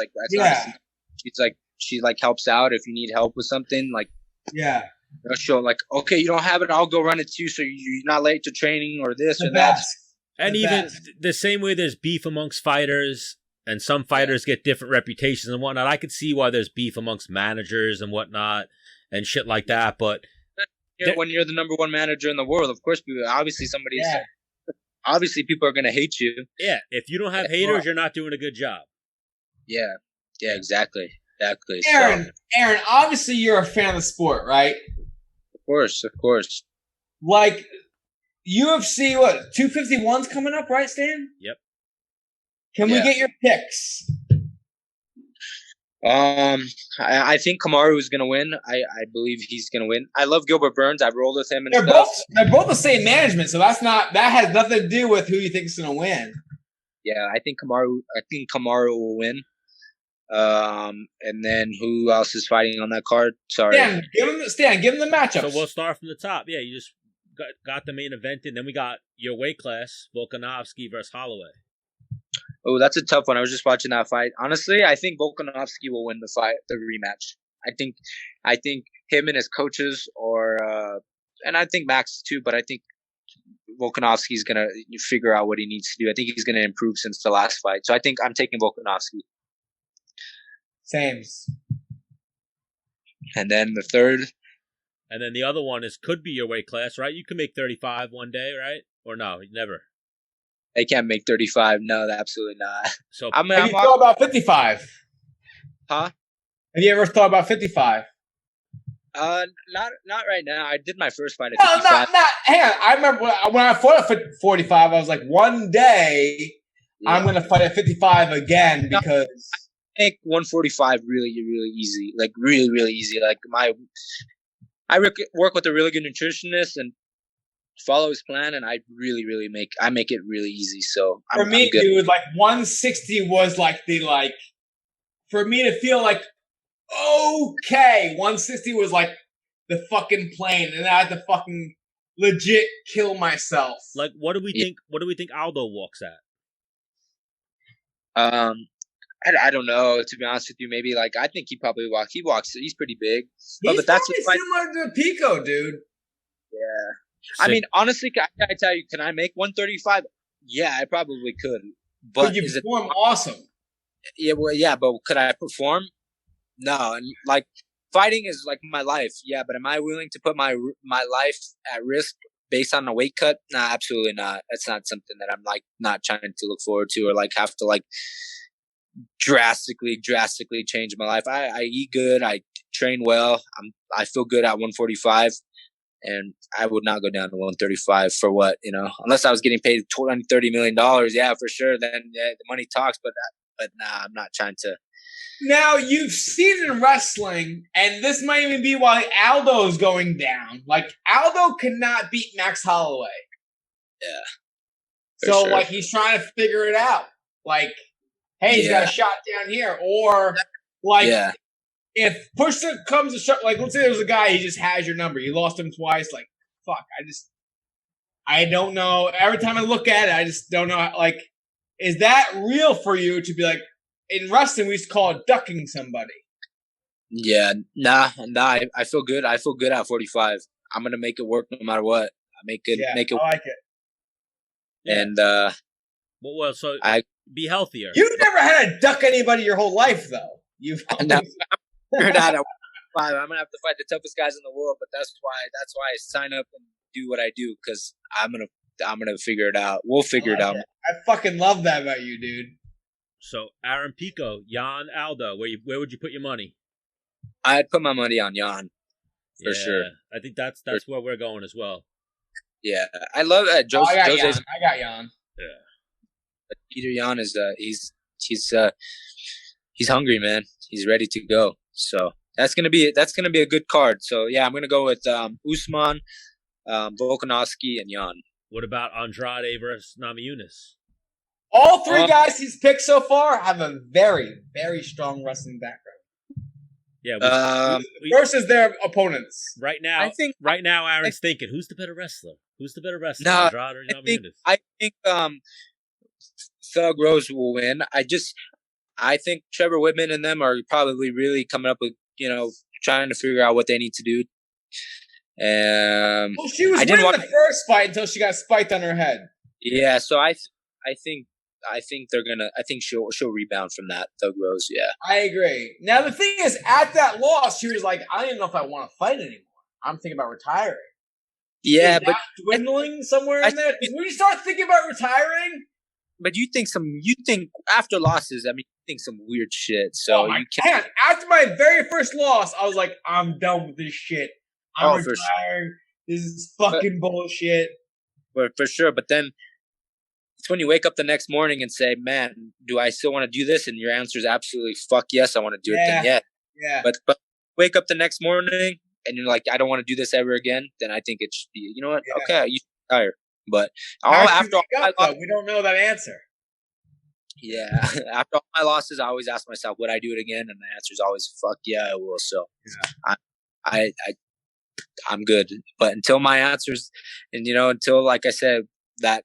like she helps out if you need help with something. Like, yeah, you know, she'll like, okay, you don't have it, I'll go run it to you, so you're not late to training or this or that. And even the same way there's beef amongst fighters, and some fighters get different reputations and whatnot. I could see why there's beef amongst managers and whatnot and shit like that. But when you're the number one manager in the world, of course, obviously people are going to hate you. Yeah, if you don't have haters, you're not doing a good job. Yeah, exactly. Aaron, obviously you're a fan of the sport, right? Of course. Like, UFC, 251's coming up, right, Stan? Yep. Can we get your picks? I think Kamaru is going to win. I believe he's going to win. I love Gilbert Burns. I've rolled with him and They're both the same management, so that has nothing to do with who you think is going to win. Yeah, I think Kamaru will win. And then who else is fighting on that card? Sorry. Stan, give him the matchup. So we'll start from the top. Yeah, you just got the main event, and then we got your weight class, Volkanovski versus Holloway. Oh, that's a tough one. I was just watching that fight. Honestly, I think Volkanovski will win the rematch. I think him and his coaches, and I think Max too, but I think Volkanovski's gonna figure out what he needs to do. I think he's gonna improve since the last fight. So I think I'm taking Volkanovski. Same. And then the third. And then the other one could be your weight class, right? You can make 35 one day, right? Or no, never. They can't make 35. No, absolutely not. So have you thought about 55? Huh? Have you ever thought about 55? Not right now. I did my first fight at 55. Hang on. I remember when I fought at 45, I was like, one day I'm going to fight at 55 again, because I make 145 really, really easy. Like, really, really easy. Like, I work with a really good nutritionist and follow his plan, and I make it really easy. So for me, dude, like 160 was like for me to feel like, okay, 160 was like the fucking plane, and I had to fucking legit kill myself. Like, what do we think? What do we think Aldo walks at? I don't know, to be honest with you. Maybe like, I think he probably walks. He walks. He's pretty big. But that's similar to Pico, dude. Yeah. I mean, honestly, I tell you, can I make 135? Yeah, I probably could. But you perform awesome. Yeah, well, yeah, but could I perform? No, and like, fighting is like my life. Yeah, but am I willing to put my life at risk based on a weight cut? Nah, absolutely not. That's not something that I'm like not trying to look forward to, or like have to like drastically change my life. I eat good. I train well. I feel good at 145. And I would not go down to 135 for what, you know, unless I was getting paid $20-30 million. Yeah, for sure. Then the money talks, but nah, I'm not trying to. Now, you've seen in wrestling, and this might even be why Aldo's going down. Like, Aldo cannot beat Max Holloway. Yeah. So, like, he's trying to figure it out. Like, hey, he's got a shot down here. Or, like, if push comes to shove, like let's say there's a guy, he just has your number. You lost him twice. Like fuck, I don't know. Every time I look at it, I just don't know. Like, is that real for you to be like in wrestling? We used to call it ducking somebody. Yeah, nah. I feel good. I feel good at 45. I'm gonna make it work no matter what. Make it. I like it. And well, so I be healthier. You've never had to duck anybody your whole life, though. You've no, I'm gonna have to fight the toughest guys in the world, but that's why I sign up and do what I do, because I'm gonna figure it out. We'll figure it out. I fucking love that about you, dude. So Aaron Pico, Jan Aldo, where would you put your money? I'd put my money on Jan for sure. I think that's where we're going as well. Yeah, I love Jose's. I got Jan. Yeah, Peter Yan is he's hungry, man. He's ready to go. So that's gonna be a good card. So yeah, I'm gonna go with Usman, Volkanovski, and Yan. What about Andrade versus Namajunas? All three guys he's picked so far have a very, very strong wrestling background. Yeah, versus their opponents. Right now, Aaron's thinking, who's the better wrestler? Who's the better wrestler, No, Andrade or Namajunas? I think Thug Rose will win. I think Trevor Whitman and them are probably really coming up with, trying to figure out what they need to do. Well, she was winning the first fight until she got spiked on her head. Yeah, so I think she'll rebound from that, Thug Rose. Yeah, I agree. Now the thing is, at that loss, she was like, I don't even know if I want to fight anymore. I'm thinking about retiring. Yeah, but dwindling somewhere in there. When you start thinking about retiring, but you think after losses, I mean, you think some weird shit. So you can't. After my very first loss, I was like, I'm done with this shit. I'm retiring. Sure. This is fucking bullshit. But for sure. But then it's when you wake up the next morning and say, man, do I still want to do this? And your answer is absolutely fuck yes, I want to do it. Then yeah. But wake up the next morning and you're like, I don't want to do this ever again. Then I think it should be, you know what? Yeah. Okay, you should retire. But we don't know that answer. Yeah, after all my losses, I always ask myself, would I do it again? And the answer is always, fuck yeah, I will. So I'm good. But until my answers, and until, like I said, that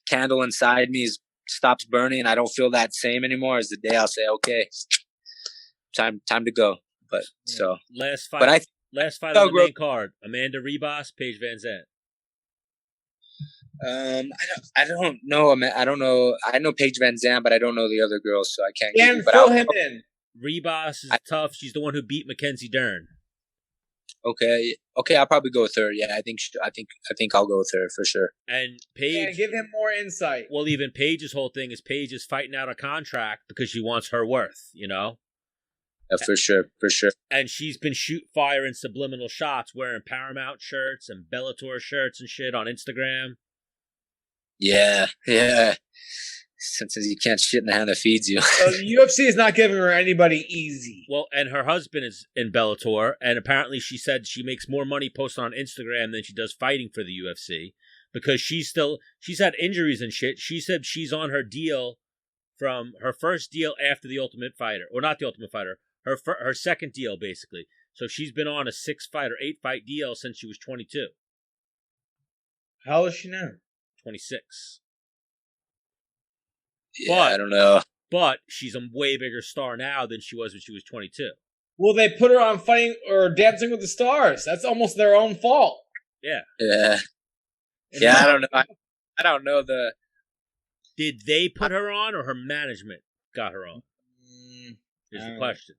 candle inside me stops burning, and I don't feel that same anymore, is the day I'll say, okay, time to go. But so last fight on the main card: Amanda Ribas, Paige Van Zandt. I don't know. I don't know. I know Paige Van Zandt, but I don't know the other girls, so I can't. Fill him in. Ribas is tough. She's the one who beat Mackenzie Dern. Okay. I'll probably go with her. Yeah, I think I'll go with her for sure. And Paige, give him more insight. Well, even Paige's whole thing is Paige is fighting out a contract because she wants her worth. Yeah, for sure. And she's been firing subliminal shots, wearing Paramount shirts and Bellator shirts and shit on Instagram. Yeah. Since you can't shit in the hand that feeds you. So the UFC is not giving her anybody easy. Well, and her husband is in Bellator, and apparently she said she makes more money posting on Instagram than she does fighting for the UFC because she's had injuries and shit. She said she's on her deal from her first deal after the Ultimate Fighter, or not the Ultimate Fighter, her second deal basically. So she's been on a 6-fight or 8-fight deal since she was 22. How old is she now? 26. Yeah, I don't know. But she's a way bigger star now than she was when she was 22. Well, they put her on Fighting or Dancing with the Stars. That's almost their own fault. Yeah. Yeah, I don't know. I don't know Did they put her on, or her management got her on? Here's the question.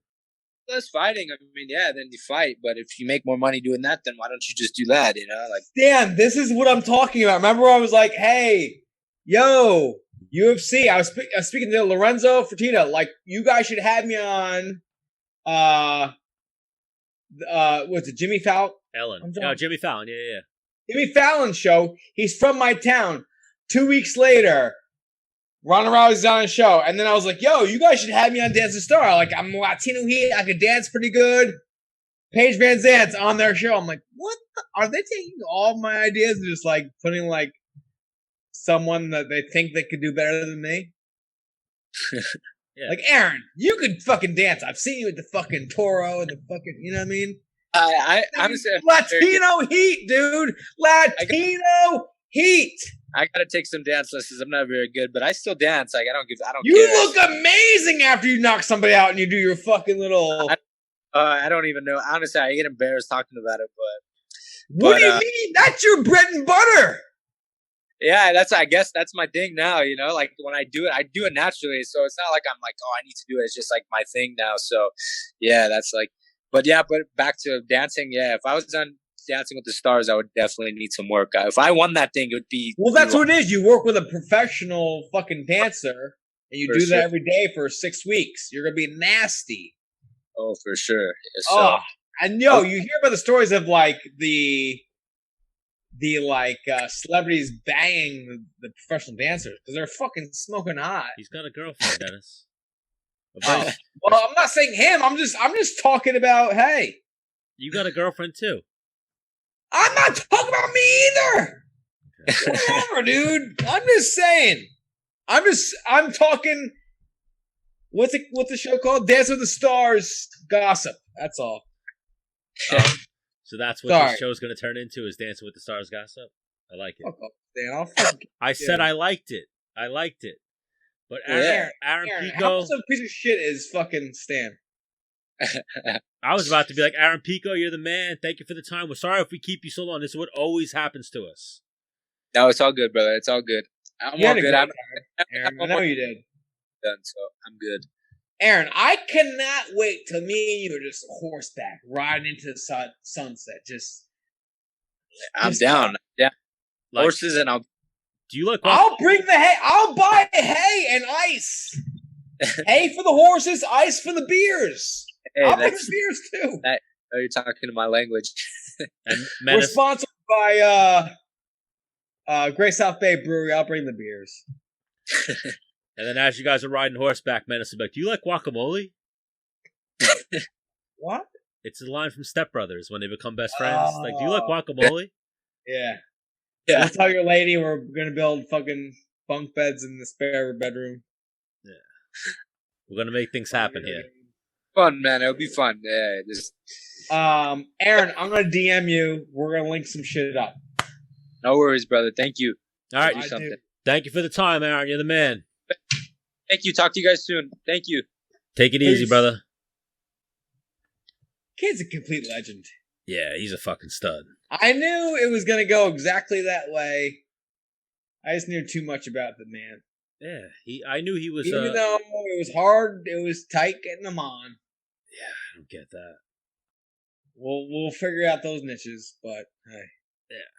Less fighting. I mean, yeah, then you fight. But if you make more money doing that, then why don't you just do that? Dan, this is what I'm talking about. Remember, I was like, "Hey, yo, UFC." I was speaking to Lorenzo Fertitta. Like, you guys should have me on. What's it? Jimmy Fallon? Jimmy Fallon. Yeah. Jimmy Fallon's show. He's from my town. 2 weeks later, Ronda Rousey's on a show, and then I was like, "Yo, you guys should have me on Dance the Star." Like, I'm Latino heat. I could dance pretty good. Paige Van Zandt's on their show. I'm like, what? Are they taking all my ideas and just like putting someone that they think they could do better than me? Yeah. Like, Aaron, you could fucking dance. I've seen you at the fucking Toro and the fucking, you know what I mean? I honestly, Latino heat, dude. Latino heat. I gotta take some dance lessons. I'm not very good, but I still dance. Like I don't You care. look amazing after you knock somebody out and you do your fucking little. I don't even know. Honestly, I get embarrassed talking about it, What do you mean? That's your bread and butter. yeah, I guess that's my thing now. You know, like when I do it naturally. So it's not like I'm like, oh, I need to do it. It's just like my thing now. So yeah, that's like. But back to dancing. Yeah, if I was on Dancing with the Stars, I would definitely need some work. If I won that thing, it would be. Well, that's what it is. You work with a professional fucking dancer, and you do that every day for 6 weeks. You're gonna be nasty. Oh, for sure. So, and you hear about the stories of like the celebrities banging the professional dancers because they're fucking smoking hot. He's got a girlfriend, Dennis. Well, I'm not saying him. I'm just talking about. Hey, you got a girlfriend too. I'm not talking about me either. Whatever, dude. I'm just saying. I'm talking. What's the show called? Dance with the Stars gossip. That's all. So that's what this show's going to turn into is Dancing with the Stars gossip. I like it. Fuck up, Dan. I said I liked it. But Aaron Pico. How much of a piece of shit is fucking Stan? I was about to be like, Aaron Pico, you're the man. Thank you for the time. We're sorry if we keep you so long. This is what always happens to us. No, it's all good, brother. It's all good. I'm all good. Aaron, I know you did. Done, so I'm good. Aaron, I cannot wait till me and you are just horseback riding into the sunset. I'm down. Yeah, like, horses and I'll. Do you look? I'll bring the hay. I'll buy hay and ice. Hay for the horses, ice for the beers. Hey, I'll bring the beers too. You're talking my language. And We're sponsored by Great South Bay Brewery. I'll bring the beers. And then as you guys are riding horseback, Menace will be like, do you like guacamole? What? It's a line from Step Brothers when they become best friends. Like, do you like guacamole? Yeah. We'll tell your lady we're going to build fucking bunk beds in the spare bedroom. Yeah. We're going to make things happen here. Fun, man. It'll be fun. Yeah. Aaron, I'm going to DM you. We're going to link some shit up. No worries, brother. Thank you. All right. Thank you for the time, Aaron. You're the man. Thank you. Talk to you guys soon. Thank you. Take it easy, brother. Kid's a complete legend. Yeah, he's a fucking stud. I knew it was going to go exactly that way. I just knew too much about the man. Yeah, I knew he was. Even though it was hard, it was tight getting him on. Yeah, I don't get that. We'll figure out those niches, but hey. Yeah.